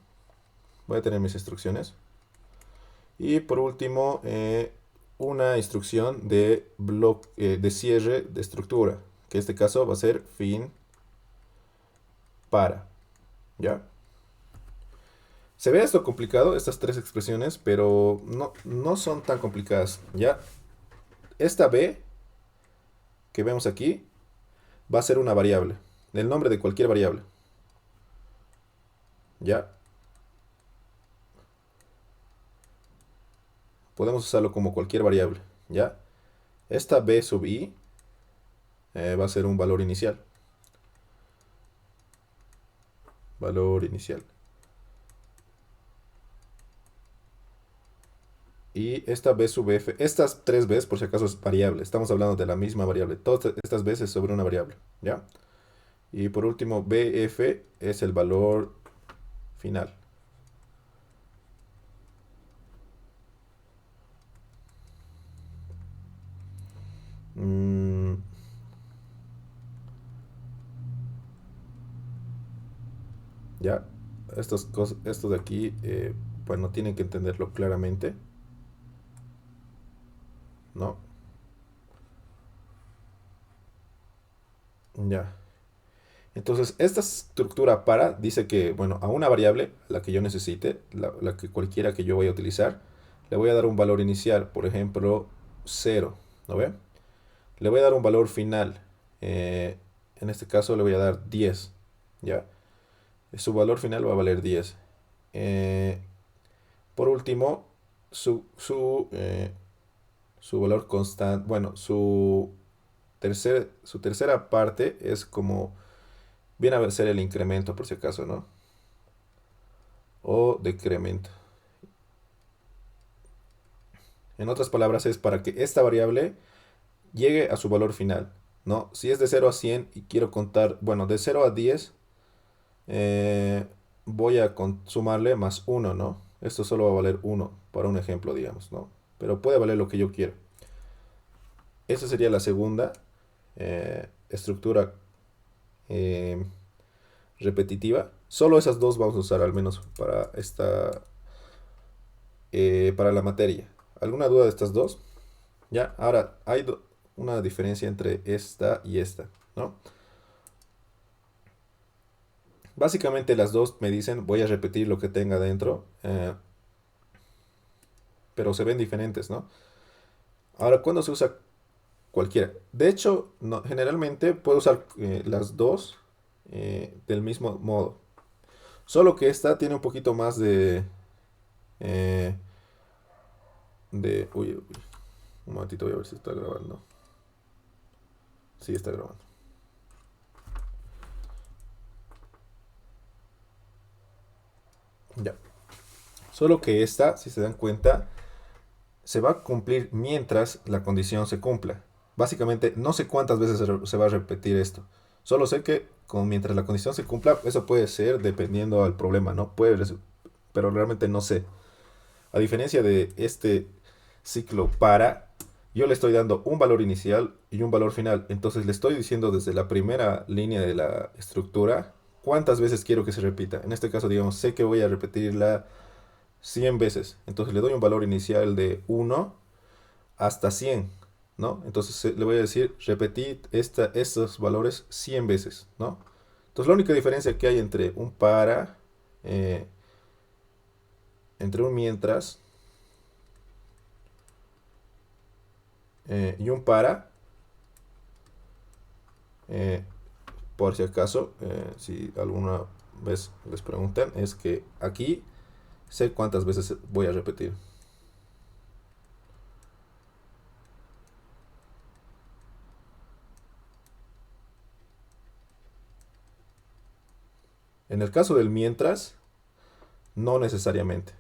A: Voy a tener mis instrucciones. Y por último, una instrucción de cierre de estructura, que en este caso va a ser fin para, ¿ya? Se ve esto complicado, estas tres expresiones, pero no son tan complicadas, ¿ya? Esta B que vemos aquí va a ser una variable, el nombre de cualquier variable, ¿ya? Podemos usarlo como cualquier variable, ¿ya? Esta B sub i va a ser un valor inicial. Valor inicial. Y esta b sub f, estas tres b's por si acaso es variable. Estamos hablando de la misma variable. Todas estas b's es sobre una variable, ¿ya? Y por último, bf es el valor final. Mm, ya, esto de aquí, bueno, tienen que entenderlo claramente, ¿no? Ya. Entonces, esta estructura para dice que, bueno, a una variable, la que yo necesite, la que cualquiera que yo vaya a utilizar, le voy a dar un valor inicial, por ejemplo, 0, ¿no ve? Le voy a dar un valor final, en este caso le voy a dar 10, ¿ya? Su valor final va a valer 10. Eh, por último, su valor constante, bueno, su tercera parte es como, viene a ser el incremento por si acaso, ¿no? o decremento. En otras palabras, es para que esta variable llegue a su valor final, ¿no? Si es de 0 a 100 y quiero contar, bueno, de 0 a 10, eh, voy a sumarle más 1, ¿no? Esto solo va a valer 1, para un ejemplo, digamos, ¿no? Pero puede valer lo que yo quiera. Esa sería la segunda estructura eh, repetitiva. Solo esas dos vamos a usar, al menos para para la materia. ¿Alguna duda de estas dos? Ya, ahora hay una diferencia entre esta y esta, ¿no? Básicamente las dos me dicen, voy a repetir lo que tenga dentro, pero se ven diferentes, ¿no? Ahora, ¿cuándo se usa cualquiera? De hecho, generalmente puedo usar las dos del mismo modo. Solo que esta tiene un poquito más eh, uy, uy, un momentito, voy a ver si está grabando. Sí, está grabando. Ya. Solo que esta, si se dan cuenta, se va a cumplir mientras la condición se cumpla. Básicamente, no sé cuántas veces se va a repetir esto. Solo sé que mientras la condición se cumpla, eso puede ser dependiendo al problema, ¿no? Pero realmente no sé. A diferencia de este ciclo para, yo le estoy dando un valor inicial y un valor final. Entonces le estoy diciendo desde la primera línea de la estructura cuántas veces quiero que se repita. En este caso, digamos, sé que voy a repetirla 100 veces. Entonces le doy un valor inicial de 1 hasta 100, ¿no? Entonces le voy a decir, repetir estos valores 100 veces, ¿no? Entonces la única diferencia que hay entre un para, eh, entre un mientras y un para, eh, por si acaso, si alguna vez les preguntan, es que aquí sé cuántas veces voy a repetir. En el caso del mientras, no necesariamente.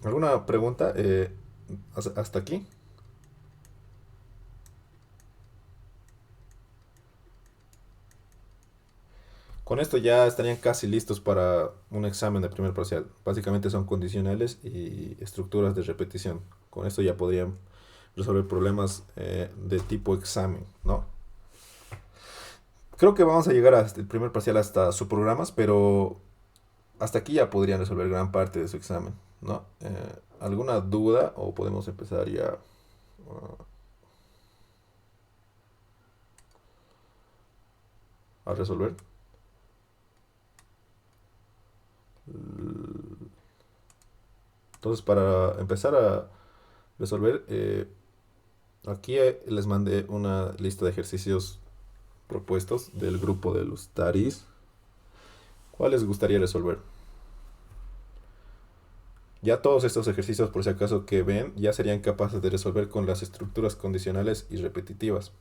A: ¿Alguna pregunta hasta aquí? Con esto ya estarían casi listos para un examen de primer parcial. Básicamente son condicionales y estructuras de repetición. Con esto ya podrían resolver problemas de tipo examen, ¿no? Creo que vamos a llegar hasta el primer parcial hasta subprogramas, pero hasta aquí ya podrían resolver gran parte de su examen, ¿no? ¿Alguna duda o podemos empezar ya a resolver? Entonces, para empezar a resolver, aquí les mandé una lista de ejercicios propuestos del grupo de los TARIS. ¿Cuál les gustaría resolver? Ya todos estos ejercicios, por si acaso que ven, ya serían capaces de resolver con las estructuras condicionales y repetitivas.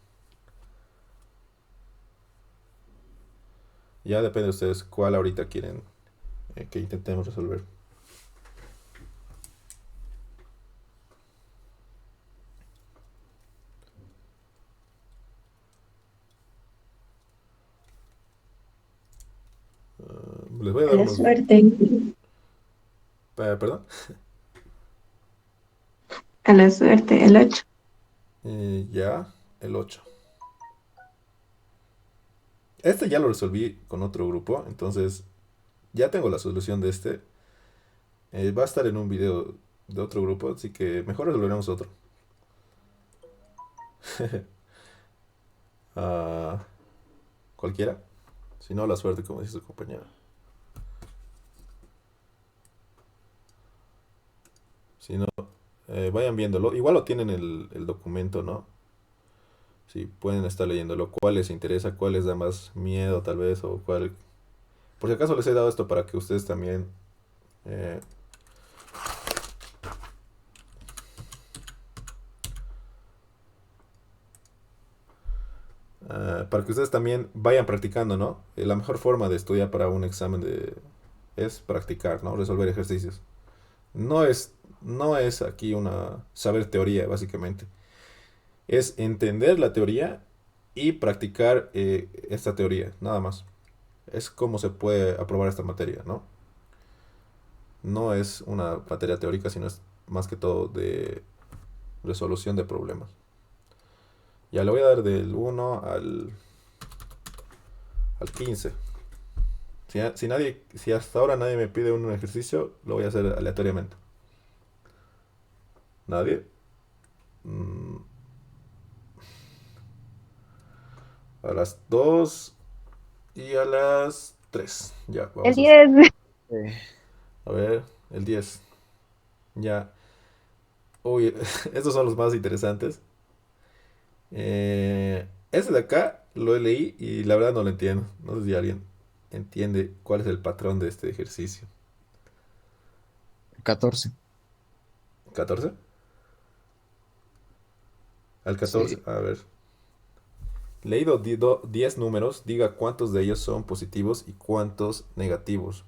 A: Ya depende de ustedes cuál ahorita quieren que intentemos resolver. Les voy a
B: A
A: dar
B: la
A: unos...
B: suerte.
A: Perdón.
B: A la suerte, el 8.
A: Ya, el 8. Este ya lo resolví con otro grupo, entonces ya tengo la solución de este. Va a estar en un video de otro grupo, así que mejor resolveremos otro. Ah, cualquiera. Si no, la suerte, como dice su compañera. Si no, vayan viéndolo. Igual lo tienen el documento, ¿no? Si pueden estar leyéndolo. ¿Cuál les interesa? ¿Cuál les da más miedo, tal vez? O cuál... Por si acaso les he dado esto para que ustedes también Eh, para que ustedes también vayan practicando, ¿no? La mejor forma de estudiar para un examen es practicar, ¿no? Resolver ejercicios. No es aquí una saber teoría, básicamente. Es entender la teoría y practicar esta teoría, nada más. Es como se puede aprobar esta materia, ¿no? No es una materia teórica, sino es más que todo de resolución de problemas. Ya le voy a dar del 1 al 15. Si hasta ahora nadie me pide un ejercicio, lo voy a hacer aleatoriamente. ¿Nadie? Mm, a las 2 y a las 3. Ya,
F: El
A: vamos a hacer.
F: 10.
A: A ver, el 10. Ya. Uy, estos son los más interesantes. Este de acá lo leí y la verdad no lo entiendo. No sé si alguien entiende cuál es el patrón de este ejercicio.
G: 14.
A: ¿14? Al 14,
G: Sí.
A: a ver. Leído 10 números, diga cuántos de ellos son positivos y cuántos negativos.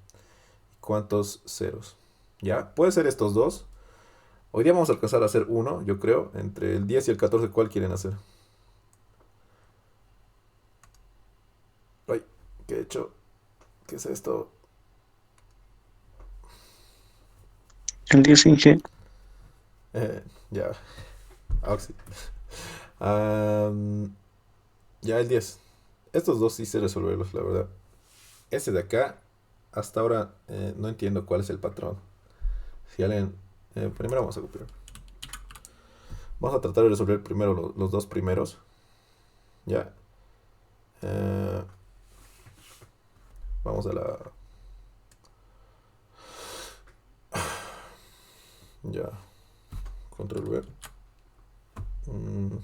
A: Y cuántos ceros. ¿Ya? Puede ser estos dos. Hoy día vamos a alcanzar a hacer uno, yo creo. Entre el 10 y el 14, ¿cuál quieren hacer? Ay, ¿qué he hecho? ¿Qué es esto?
C: El 10 Inge.
A: Ya. Auxi. Am, ya el 10. Estos dos sí sé resolverlos, la verdad. Este de acá, hasta ahora no entiendo cuál es el patrón. Si alguien... primero vamos a copiar. Vamos a tratar de resolver primero los dos primeros. Ya. Eh, vamos a la... Ya. Control V. Mm,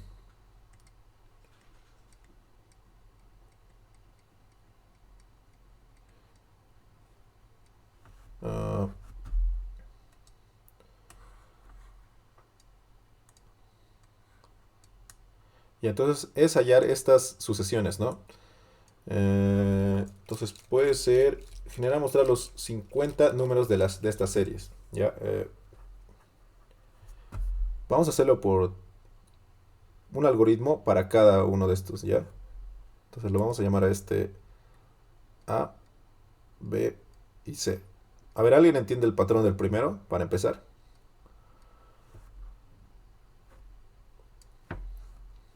A: ah, y entonces es hallar estas sucesiones, ¿no? Entonces puede ser generar mostrar los 50 números de estas series. ¿Ya? Vamos a hacerlo por un algoritmo para cada uno de estos, ¿ya? Entonces lo vamos a llamar a este A, B y C. A ver, ¿alguien entiende el patrón del primero? Para empezar.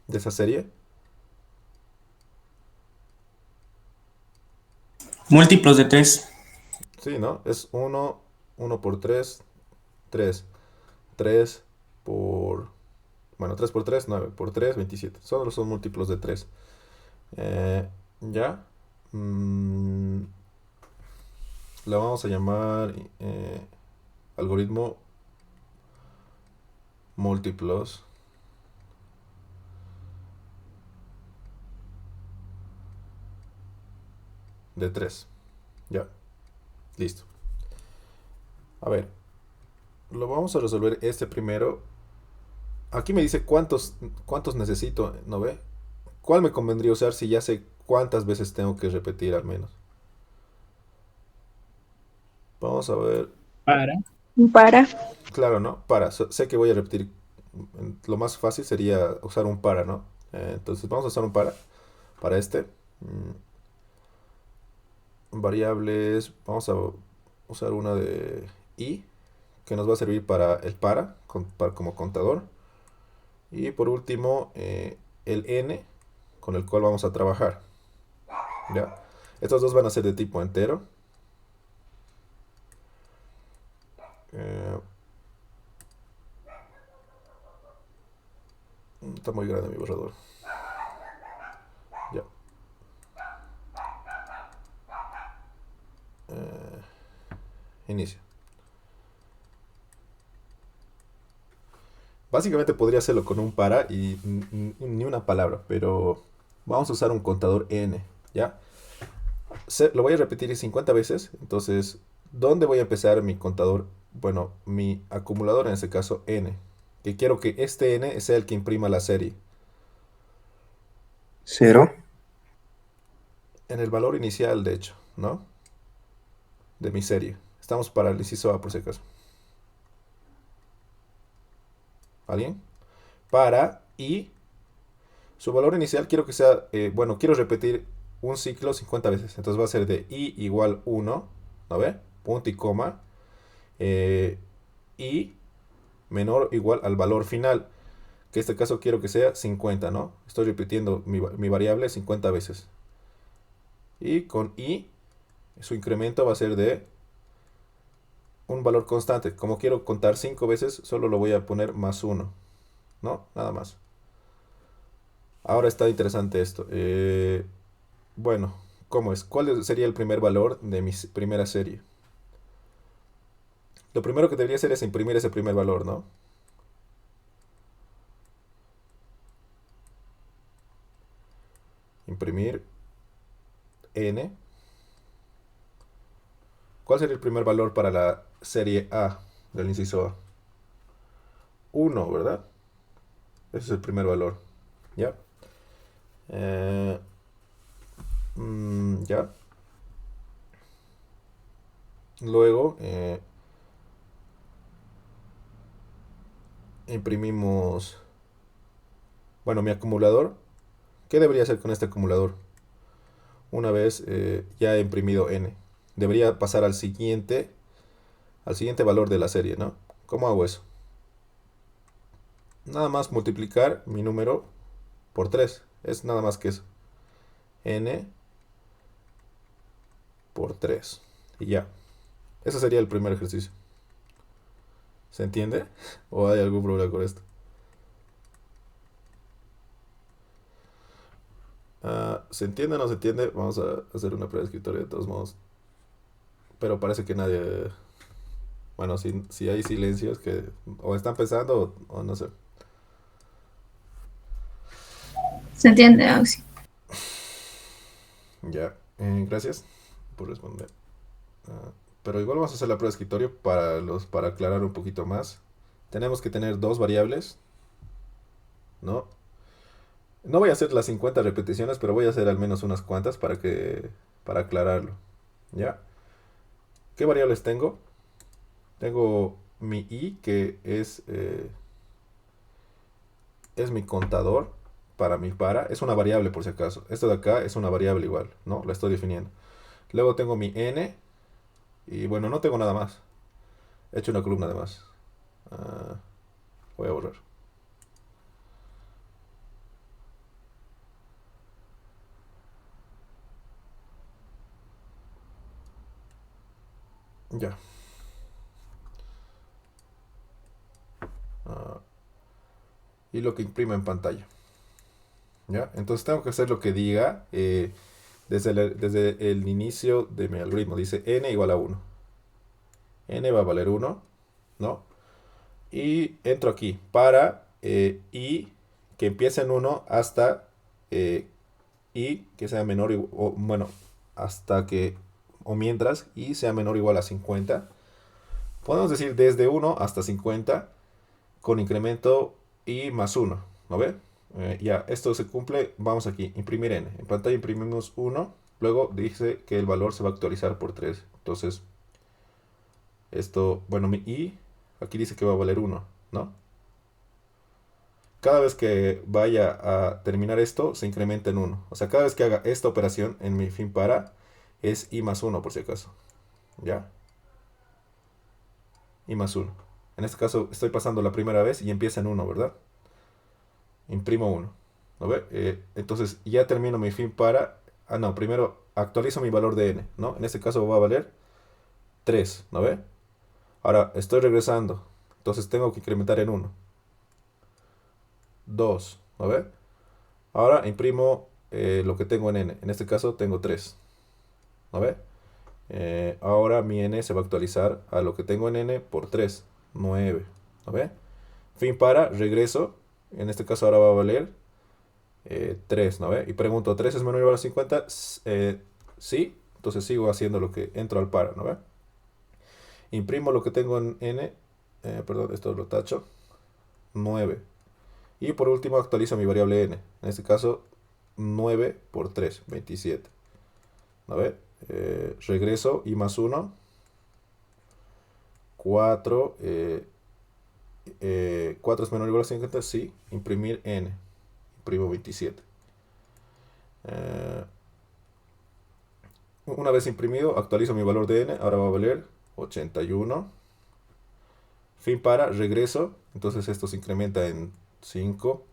A: De esa serie.
H: Múltiplos de 3.
A: Sí, ¿no? Es uno por 3 3 3 por... Bueno, 3 por 3 9 por 3 27. Solo son múltiplos de 3. ¿Ya? Mm, la vamos a llamar algoritmo múltiplos de 3. Ya, listo. A ver, lo vamos a resolver este primero. Aquí me dice cuántos necesito, ¿no ve? ¿Cuál me convendría usar si ya sé cuántas veces tengo que repetir al menos? Vamos a ver.
E: Para.
F: Para.
A: Claro, ¿no? Sé que voy a repetir. Lo más fácil sería usar un para, ¿no? Entonces vamos a usar un para este. Variables. Vamos a usar una de i, que nos va a servir para el como contador. Y por último, el n, con el cual vamos a trabajar. ¿Ya? Estos dos van a ser de tipo entero. Está muy grande mi borrador. Ya. Inicio. Básicamente podría hacerlo con un para y ni una palabra, pero vamos a usar un contador n, ¿ya? Lo voy a repetir 50 veces, entonces ¿Dónde voy a empezar mi contador? Bueno, mi acumulador en este caso n, que quiero que este n sea el que imprima la serie.
F: 0.
A: En el valor inicial, de hecho, ¿no? De mi serie. Estamos para el inciso A, por si acaso. ¿Alguien? Para y su valor inicial quiero que sea, bueno, quiero repetir un ciclo 50 veces. Entonces va a ser de i igual 1, ¿no ve? Punto y coma. Y menor o igual al valor final, que en este caso quiero que sea 50, ¿no? Estoy repitiendo mi variable 50 veces. Y con i, su incremento va a ser de un valor constante. Como quiero contar 5 veces, solo lo voy a poner más 1, ¿no? Nada más. Ahora está interesante esto. Bueno, ¿cómo es? ¿Cuál sería el primer valor de mi primera serie? Lo primero que debería hacer es imprimir ese primer valor, ¿no? Imprimir n. ¿Cuál sería el primer valor para la serie A del inciso A? 1, ¿verdad? Ese es el primer valor. ¿Ya? ¿Ya? Luego imprimimos, bueno, mi acumulador. ¿Qué debería hacer con este acumulador? Una vez ya he imprimido n, debería pasar al siguiente valor de la serie, ¿no? ¿Cómo hago eso? Nada más multiplicar mi número por 3. Es nada más que eso. N por 3. Y ya. Ese sería el primer ejercicio. ¿Se entiende? ¿O hay algún problema con esto? ¿Se entiende o no se entiende? Vamos a hacer una prueba de escritorio de todos modos. Pero parece que nadie... Bueno, si hay silencios que o están pensando o no sé.
B: ¿Se entiende, Auxi?
A: Ya. Gracias por responder. Pero igual vamos a hacer la prueba de escritorio para aclarar un poquito más. Tenemos que tener dos variables, ¿no? No voy a hacer las 50 repeticiones, pero voy a hacer al menos unas cuantas para aclararlo. ¿Ya? ¿Qué variables tengo? Tengo mi i, que es mi contador para mi para. Es una variable por si acaso. Esto de acá es una variable igual, ¿no? La estoy definiendo. Luego tengo mi n. Y bueno, no tengo nada más. He hecho una columna de más. Voy a borrar. Ya. Y lo que imprime en pantalla. ¿Ya? Entonces tengo que hacer lo que diga desde el inicio de mi algoritmo. Dice n igual a 1. N va a valer 1, ¿no? Y entro aquí para i que empiece en 1 hasta i que sea menor o bueno, hasta que o mientras i sea menor o igual a 50. Podemos decir desde 1 hasta 50 con incremento i más 1, ¿no ve? Ya, esto se cumple, vamos aquí, imprimir n. En pantalla imprimimos 1, luego dice que el valor se va a actualizar por 3. Entonces, esto, bueno, mi i, aquí dice que va a valer 1, ¿no? Cada vez que vaya a terminar esto, se incrementa en 1. O sea, cada vez que haga esta operación en mi fin para, es i más 1 por si acaso. ¿Ya? I más 1. En este caso estoy pasando la primera vez y empieza en 1, ¿verdad? Imprimo 1. ¿No ve? Entonces ya termino mi fin para... no, primero actualizo mi valor de n, ¿no? En este caso va a valer 3, ¿no ve? Ahora estoy regresando. Entonces tengo que incrementar en 1. 2, ¿no ve? Ahora imprimo lo que tengo en n. En este caso tengo 3, ¿no ve? Ahora mi n se va a actualizar a lo que tengo en n por 3, 9, ¿no ve? Fin para, regreso. En este caso ahora va a valer 3, ¿no ve? Y pregunto, ¿3 es menor o igual a 50? Sí. Entonces sigo haciendo lo que entro al para, ¿no ve? Imprimo lo que tengo en n, perdón, esto lo tacho, 9. Y por último actualizo mi variable n. En este caso, 9 por 3, 27. A ver, regreso y más 1, 4. 4 es menor o igual a 50, sí. Imprimir n. Imprimo 27. Una vez imprimido, actualizo mi valor de n. Ahora va a valer 81. Fin para, regreso. Entonces esto se incrementa en 5.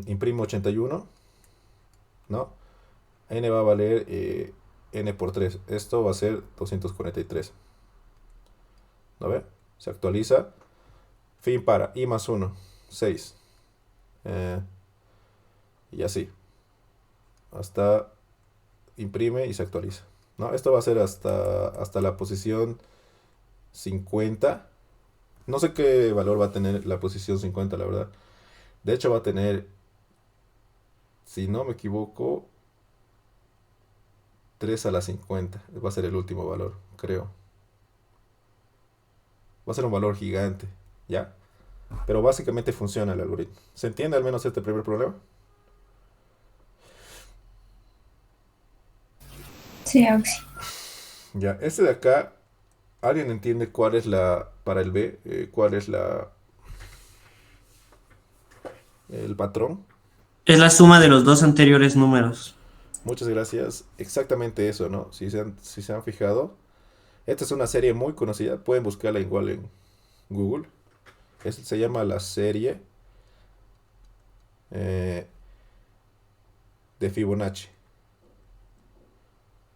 A: Imprimo 81. ¿No? N va a valer n por 3. Esto va a ser 243. ¿No ve? Se actualiza. Fin para, y más 1, 6. Y así. Hasta imprime y se actualiza. ¿No? Esto va a ser hasta la posición 50. No sé qué valor va a tener la posición 50, la verdad. De hecho va a tener, si no me equivoco, 3 a la 50. Va a ser el último valor, creo. Va a ser un valor gigante, ¿ya? Pero básicamente funciona el algoritmo. ¿Se entiende al menos este primer problema?
B: Sí, Auxi.
A: Ya, este de acá, ¿alguien entiende cuál es para el B, cuál es el patrón?
H: Es la suma de los dos anteriores números.
A: Muchas gracias. Exactamente eso, ¿no? Si se han fijado, esta es una serie muy conocida. Pueden buscarla igual en Google. Se llama la serie eh, de Fibonacci.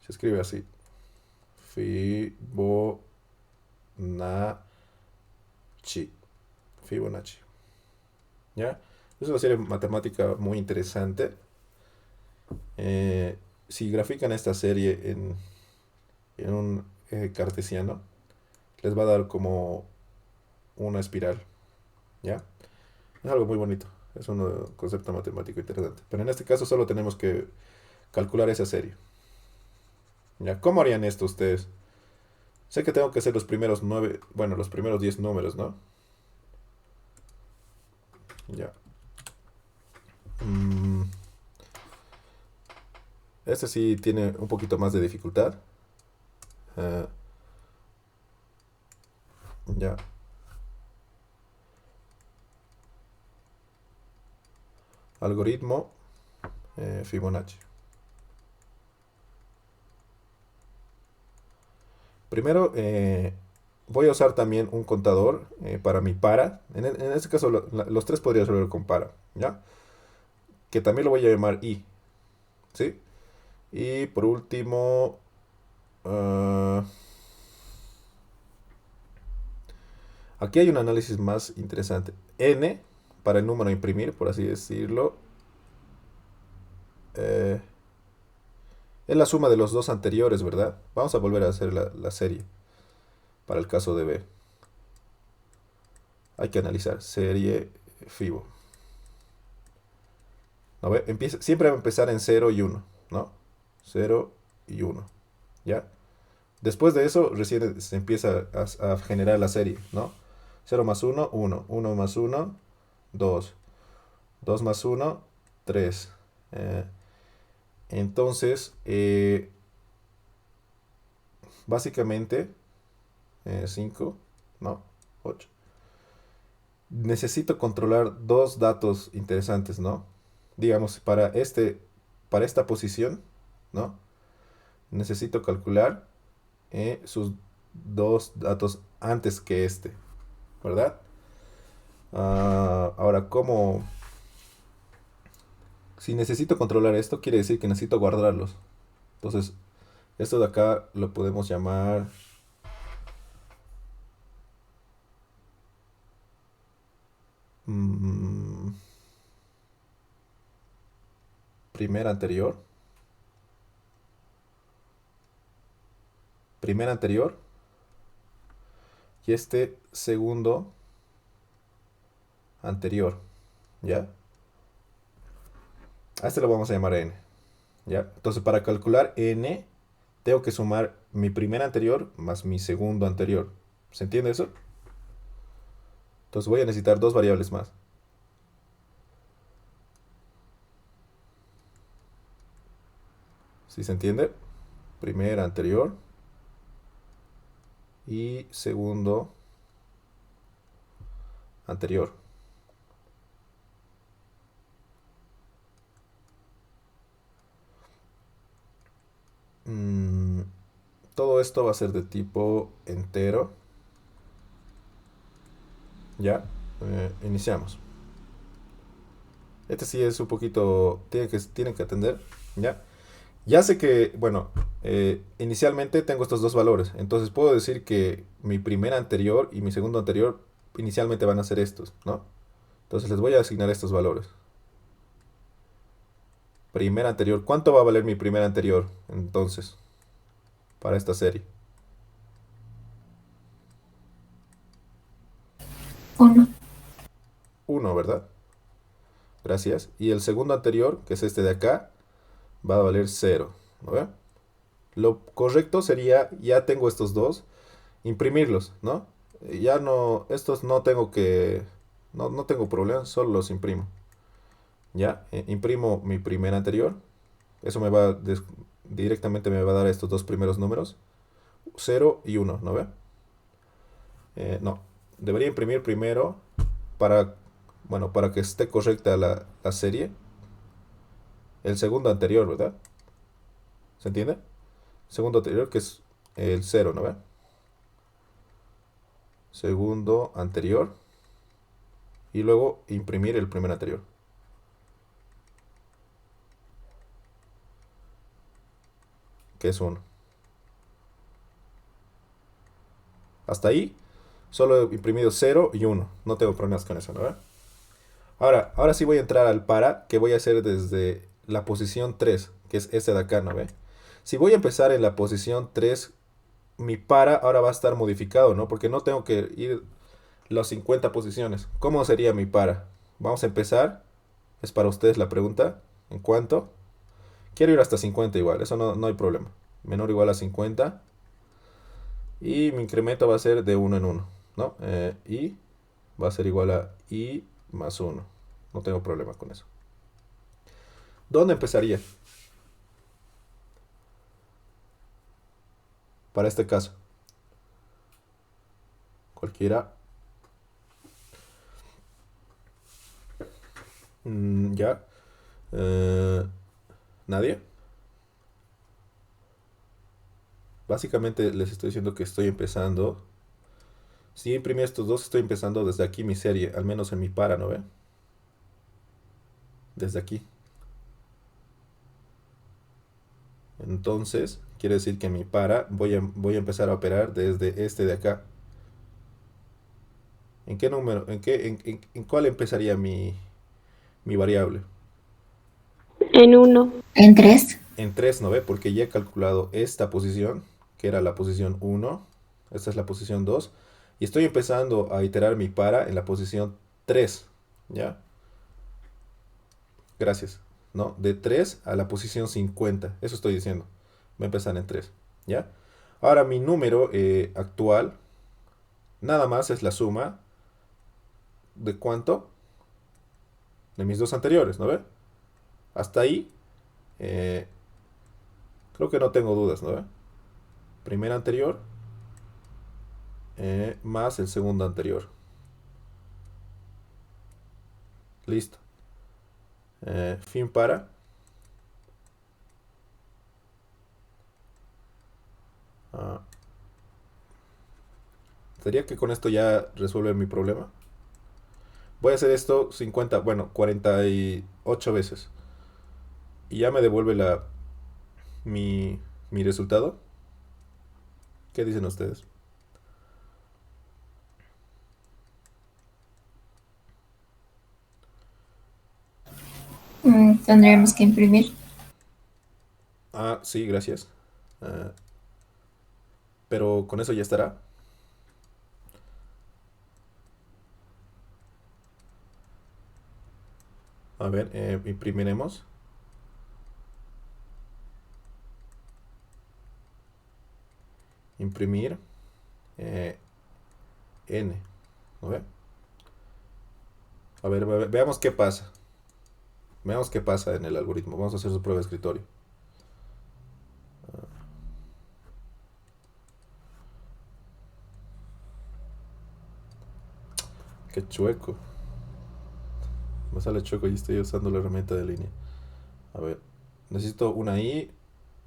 A: Se escribe así. Fibonacci. Fibonacci. ¿Ya? Es una serie matemática muy interesante. Si grafican esta serie en un eje cartesiano, les va a dar como una espiral. ¿Ya? Es algo muy bonito. Es un concepto matemático interesante. Pero en este caso solo tenemos que calcular esa serie. ¿Ya? ¿Cómo harían esto ustedes? Sé que tengo que hacer los primeros 9, bueno, los primeros 10 números, ¿no? Ya. Este sí tiene un poquito más de dificultad. Ah, ya. Algoritmo Fibonacci. Primero voy a usar también un contador para mi para. En este caso los tres podría resolver con para, ¿ya? Que también lo voy a llamar i, ¿sí? Y por último, aquí hay un análisis más interesante. N, para el número a imprimir, por así decirlo, eh, es la suma de los dos anteriores, ¿verdad? Vamos a volver a hacer la serie para el caso de B. Hay que analizar serie Fibo. ¿No ve? Siempre va a empezar en 0 y 1, ¿no? 0 y 1, ¿ya? Después de eso, recién se empieza a generar la serie, ¿no? 0 más 1, 1. 1 más 1, 2. 2 más 1, 3. Entonces, básicamente, 5, no, 8. Necesito controlar dos datos interesantes, ¿no? Digamos, para esta posición, ¿no? Necesito calcular sus dos datos antes que este, ¿verdad? Ahora, ¿cómo? Si necesito controlar esto, quiere decir que necesito guardarlos. Entonces, esto de acá lo podemos llamar mm, primera anterior. Primera anterior. Y este segundo anterior. ¿Ya? A este lo vamos a llamar n. ¿Ya? Entonces, para calcular n, tengo que sumar mi primer anterior más mi segundo anterior. ¿Se entiende eso? Entonces voy a necesitar dos variables más. ¿Sí se entiende? Primer anterior y segundo anterior. Mm, todo esto va a ser de tipo entero. Ya, iniciamos. Este sí es un poquito, tienen que atender. Ya, ya sé que, bueno, inicialmente tengo estos dos valores. Entonces puedo decir que mi primer anterior y mi segundo anterior inicialmente van a ser estos, ¿no? Entonces les voy a asignar estos valores. Primer anterior. ¿Cuánto va a valer mi primer anterior entonces para esta serie?
B: 1.
A: 1, ¿verdad? Gracias. Y el segundo anterior, que es este de acá, va a valer 0. ¿No ve? Lo correcto sería, ya tengo estos dos, imprimirlos, ¿no? Ya no, estos no tengo que, no tengo problema, solo los imprimo. Ya, imprimo mi primer anterior. Eso directamente me va a dar estos dos primeros números, 0 y 1, ¿no ve? No, debería imprimir primero para, bueno, para que esté correcta la serie, el segundo anterior, ¿verdad? ¿Se entiende? Segundo anterior que es el 0, ¿no ve? Segundo anterior y luego imprimir el primer anterior. Que es 1. Hasta ahí solo he imprimido 0 y 1. No tengo problemas con eso, ¿no ve? Ahora sí voy a entrar al para, que voy a hacer desde la posición 3, que es este de acá, ¿no ve? Si voy a empezar en la posición 3, mi para ahora va a estar modificado, ¿no? Porque no tengo que ir las 50 posiciones. ¿Cómo sería mi para? Vamos a empezar. Es para ustedes la pregunta. ¿En cuánto? Quiero ir hasta 50 igual, eso no hay problema. Menor o igual a 50. Y mi incremento va a ser de 1 en 1, ¿no? Y va a ser igual a i más 1. No tengo problema con eso. ¿Dónde empezaría? Para este caso. Cualquiera. Ya. ¿Nadie? Básicamente les estoy diciendo que estoy empezando. Si imprimí estos dos, estoy empezando desde aquí mi serie, al menos en mi para, ¿no ve? Desde aquí. Entonces, quiere decir que mi para voy a empezar a operar desde este de acá. ¿En qué número? ¿En cuál empezaría mi variable?
F: En 1.
B: En 3.
A: En 3, ¿no ve? Porque ya he calculado esta posición, que era la posición 1. Esta es la posición 2. Y estoy empezando a iterar mi para en la posición 3. ¿Ya? Gracias. ¿No? De 3 a la posición 50. Eso estoy diciendo. Va a empezar en 3. ¿Ya? Ahora mi número actual, nada más es la suma de cuánto? De mis dos anteriores, ¿no ve? Hasta ahí, eh, creo que no tengo dudas, ¿no ve? Primer anterior más el segundo anterior. Listo. Fin para. Ah, ¿sería que con esto ya resuelve mi problema? Voy a hacer esto 50, bueno, 48 veces. Y ya me devuelve mi resultado. ¿Qué dicen ustedes?
B: Tendríamos que imprimir.
A: Ah, sí, gracias. Ah, pero con eso ya estará. A ver, imprimiremos. imprimir n, ¿no ve? A ver, veamos qué pasa. Veamos qué pasa en el algoritmo. Vamos a hacer su prueba de escritorio. Qué chueco. Me sale chueco y estoy usando la herramienta de línea. A ver, necesito una i,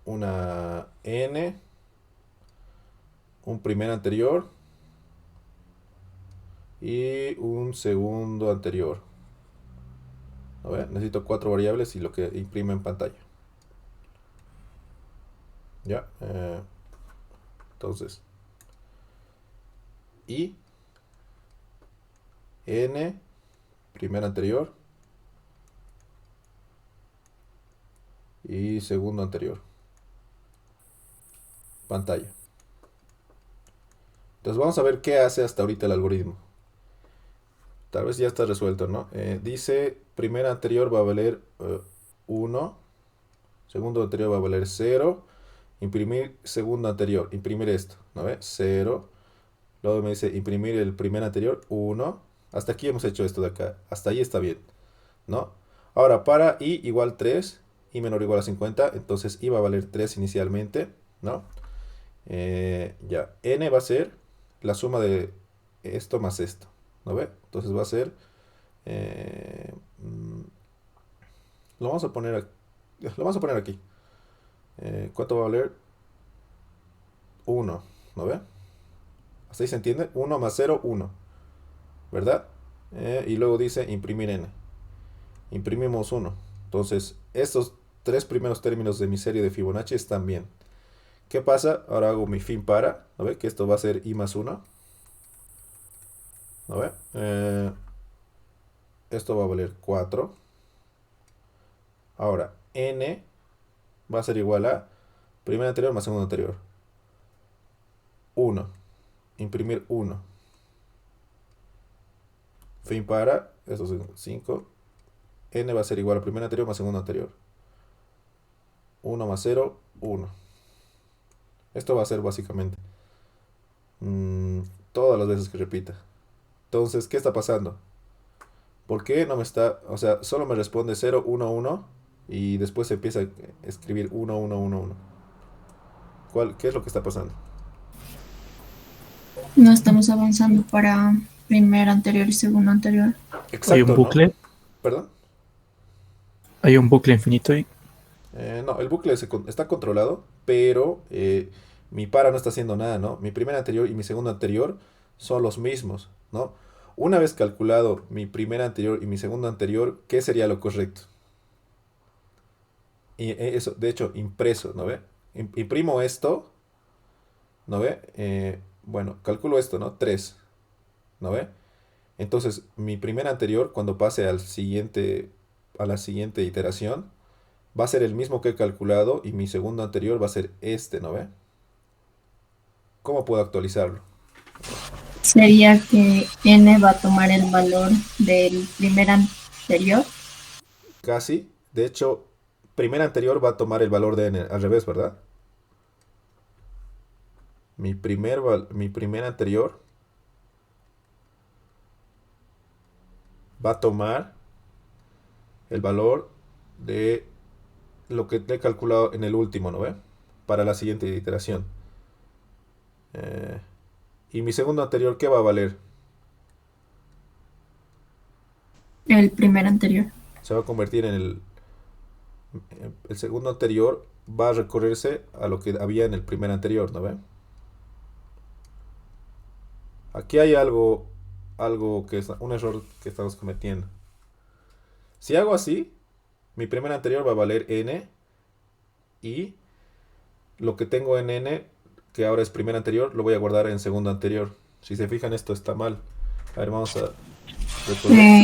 A: una n, un primer anterior y un segundo anterior. A ver, necesito 4 variables y lo que imprime en pantalla. Ya, entonces, i, n, primer anterior y segundo anterior, pantalla. Entonces vamos a ver qué hace hasta ahorita el algoritmo. Tal vez ya está resuelto, ¿no? Dice, primer anterior va a valer 1, segundo anterior va a valer 0, imprimir segundo anterior, imprimir esto, ¿no ve? 0, luego me dice imprimir el primer anterior, 1, hasta aquí hemos hecho esto de acá, hasta ahí está bien, ¿no? Ahora para i igual 3, i menor o igual a 50, entonces i va a valer 3 inicialmente, ¿no? Ya, n va a ser la suma de esto más esto, ¿no ve? Entonces va a ser, lo vamos a poner aquí, ¿cuánto va a valer? 1, ¿no ve? ¿Hasta ahí se entiende? 1 más 0, 1, ¿verdad? Y luego dice imprimir n. Imprimimos 1. Entonces, estos 3 primeros términos de mi serie de Fibonacci están bien. ¿Qué pasa? Ahora hago mi fin para, ¿no ve? Que esto va a ser i más 1. ¿No ve? Esto va a valer 4. Ahora, n va a ser igual a primer anterior más segundo anterior. 1. Imprimir 1. Fin para, esto es 5. N va a ser igual a primer anterior más segundo anterior. 1 más 0, 1. Esto va a ser básicamente todas las veces que repita. Entonces, ¿qué está pasando? ¿Por qué no me está, o sea, solo me responde 0, 1, 1 y después se empieza a escribir 1, 1, 1, 1? ¿Qué es lo que está pasando?
B: No estamos avanzando para primer anterior y segundo anterior.
E: Hay un
A: Exacto, ¿no?
E: bucle,
A: ¿Perdón?
E: hay un bucle infinito ahí.
A: No, el bucle está controlado, pero mi para no está haciendo nada, ¿no? Mi primer anterior y mi segundo anterior son los mismos, ¿no? Una vez calculado mi primer anterior y mi segundo anterior, ¿qué sería lo correcto? Y eso, de hecho, impreso, ¿no ve? Imprimo esto, ¿no ve? Bueno, calculo esto, ¿no? 3, ¿no ve? Entonces, mi primer anterior, cuando pase a la siguiente iteración, va a ser el mismo que he calculado y mi segundo anterior va a ser este, ¿no ve? ¿Cómo puedo actualizarlo?
B: Sería que n va a tomar el valor del primer anterior.
A: Casi. De hecho, primer anterior va a tomar el valor de n al revés, ¿verdad? Mi primer anterior va a tomar el valor de lo que he calculado en el último, ¿no ve? Para la siguiente iteración. Y mi segundo anterior, ¿qué va a valer?
B: El primer anterior.
A: Se va a convertir en el segundo anterior, va a recorrerse a lo que había en el primer anterior, ¿no ve? Aquí hay algo que es un error que estamos cometiendo. Si hago así, mi primer anterior va a valer n y lo que tengo en n, que ahora es primer anterior, lo voy a guardar en segundo anterior. Si se fijan, esto está mal. A ver, vamos a recordar.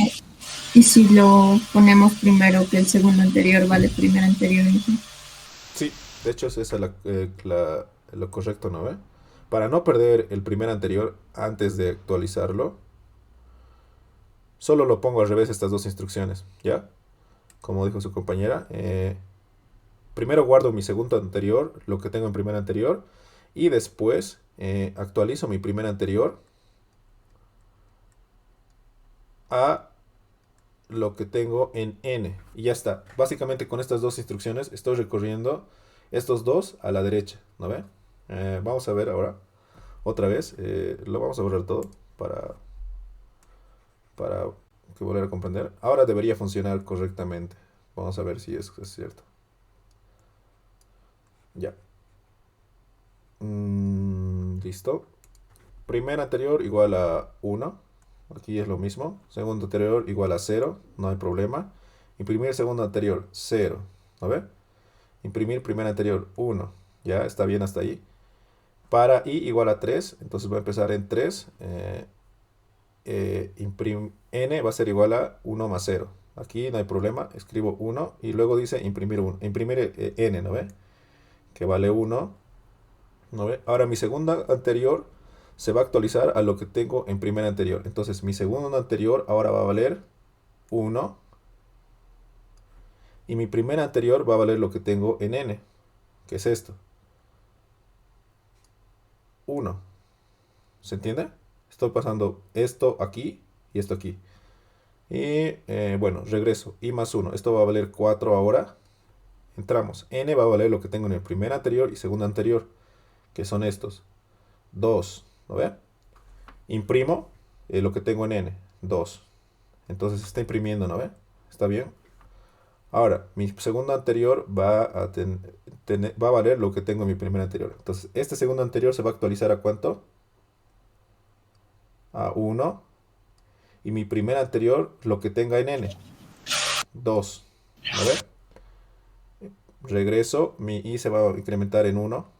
B: Y si lo ponemos primero que el segundo anterior vale primer anterior.
A: Sí, de hecho es esa lo correcto, ¿no ve? Para no perder el primer anterior antes de actualizarlo, solo lo pongo al revés estas dos instrucciones, ¿ya? Como dijo su compañera. Primero guardo mi segundo anterior, lo que tengo en primer anterior, Y después actualizo mi primer anterior a lo que tengo en n. Y ya está. Básicamente con estas dos instrucciones estoy recorriendo estos dos a la derecha. ¿No ve? Vamos a ver ahora. Otra vez. Lo vamos a borrar todo para que volver a comprender. Ahora debería funcionar correctamente. Vamos a ver si es cierto. Ya. Listo. Primer anterior igual a 1. Aquí es lo mismo. Segundo anterior igual a 0. No hay problema. Imprimir segundo anterior 0. ¿No ve? Imprimir primer anterior 1. Ya está bien hasta ahí. Para i igual a 3. Entonces voy a empezar en 3. N va a ser igual a 1 más 0. Aquí no hay problema. Escribo 1 y luego dice imprimir 1. Imprimir n, ¿no ve? Que vale 1. ¿No ve? Ahora mi segunda anterior se va a actualizar a lo que tengo en primer anterior. Entonces mi segundo anterior ahora va a valer 1. Y mi primer anterior va a valer lo que tengo en n. Que es esto. 1. ¿Se entiende? Estoy pasando esto aquí y esto aquí. Y bueno, regreso. I más 1. Esto va a valer 4 ahora. Entramos. N va a valer lo que tengo en el primer anterior y segundo anterior. Que son estos. 2. ¿Lo ve? Imprimo lo que tengo en n. 2. Entonces está imprimiendo, ¿no ve? ¿Está bien? Ahora, mi segundo anterior va a valer lo que tengo en mi primer anterior. Entonces, este segundo anterior se va a actualizar ¿a cuánto? A 1. Y mi primer anterior, lo que tenga en n. 2. ¿No ve? Regreso, mi i se va a incrementar en 1.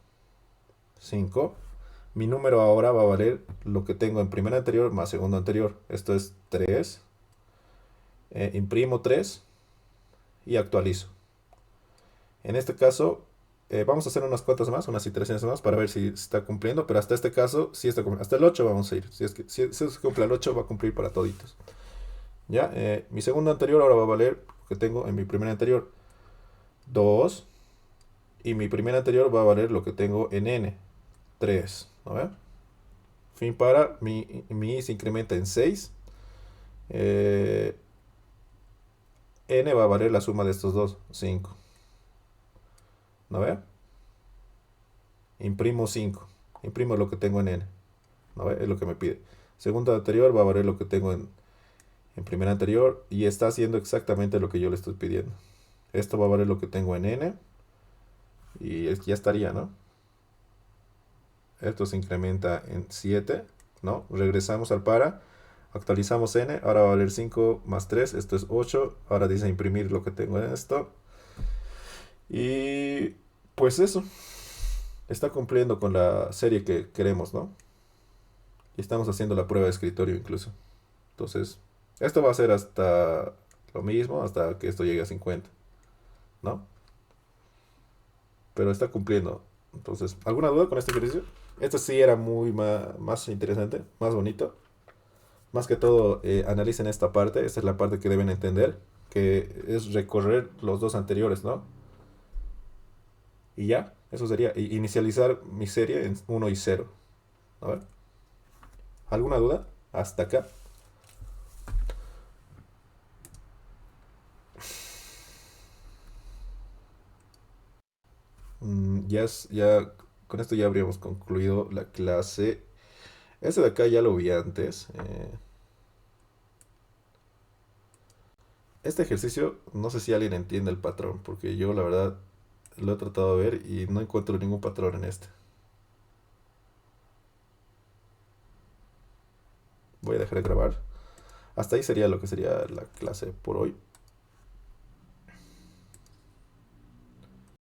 A: 5. Mi número ahora va a valer lo que tengo en primer anterior más segundo anterior. Esto es 3. Imprimo 3 y actualizo. En este caso, vamos a hacer unas cuantas más, unas iteraciones más para ver si está cumpliendo, pero hasta este caso, sí está cumpliendo. Hasta el 8 vamos a ir. Si se cumple el 8, va a cumplir para toditos. Ya, mi segundo anterior ahora va a valer lo que tengo en mi primer anterior. 2. Y mi primer anterior va a valer lo que tengo en n. 3. ¿No ve? Fin para, mi i se incrementa en 6. N va a valer la suma de estos dos, 5. ¿No ve? Imprimo 5. Imprimo lo que tengo en n. ¿No ve? Es lo que me pide. Segundo anterior va a valer lo que tengo en primer anterior. Y está haciendo exactamente lo que yo le estoy pidiendo. Esto va a valer lo que tengo en n. Y ya estaría, ¿no? Esto se incrementa en 7. ¿No? Regresamos al para. Actualizamos n. Ahora va a valer 5 más 3. Esto es 8. Ahora dice imprimir lo que tengo en esto. Y pues eso. Está cumpliendo con la serie que queremos, ¿no? Y estamos haciendo la prueba de escritorio incluso. Entonces, esto va a ser hasta lo mismo, hasta que esto llegue a 50. ¿No? Pero está cumpliendo. Entonces, ¿alguna duda con este ejercicio? Este sí era muy más interesante, más bonito. Más que todo, analicen esta parte. Esta es la parte que deben entender. Que es recorrer los dos anteriores, ¿no? Y ya, eso sería. Inicializar mi serie en 1 y 0. A ver. ¿Alguna duda? Hasta acá. Ya, con esto ya habríamos concluido la clase. Este de acá ya lo vi antes. Este ejercicio, no sé si alguien entiende el patrón, porque yo la verdad lo he tratado de ver y no encuentro ningún patrón en este. Voy a dejar de grabar. Hasta ahí sería lo que sería la clase por hoy.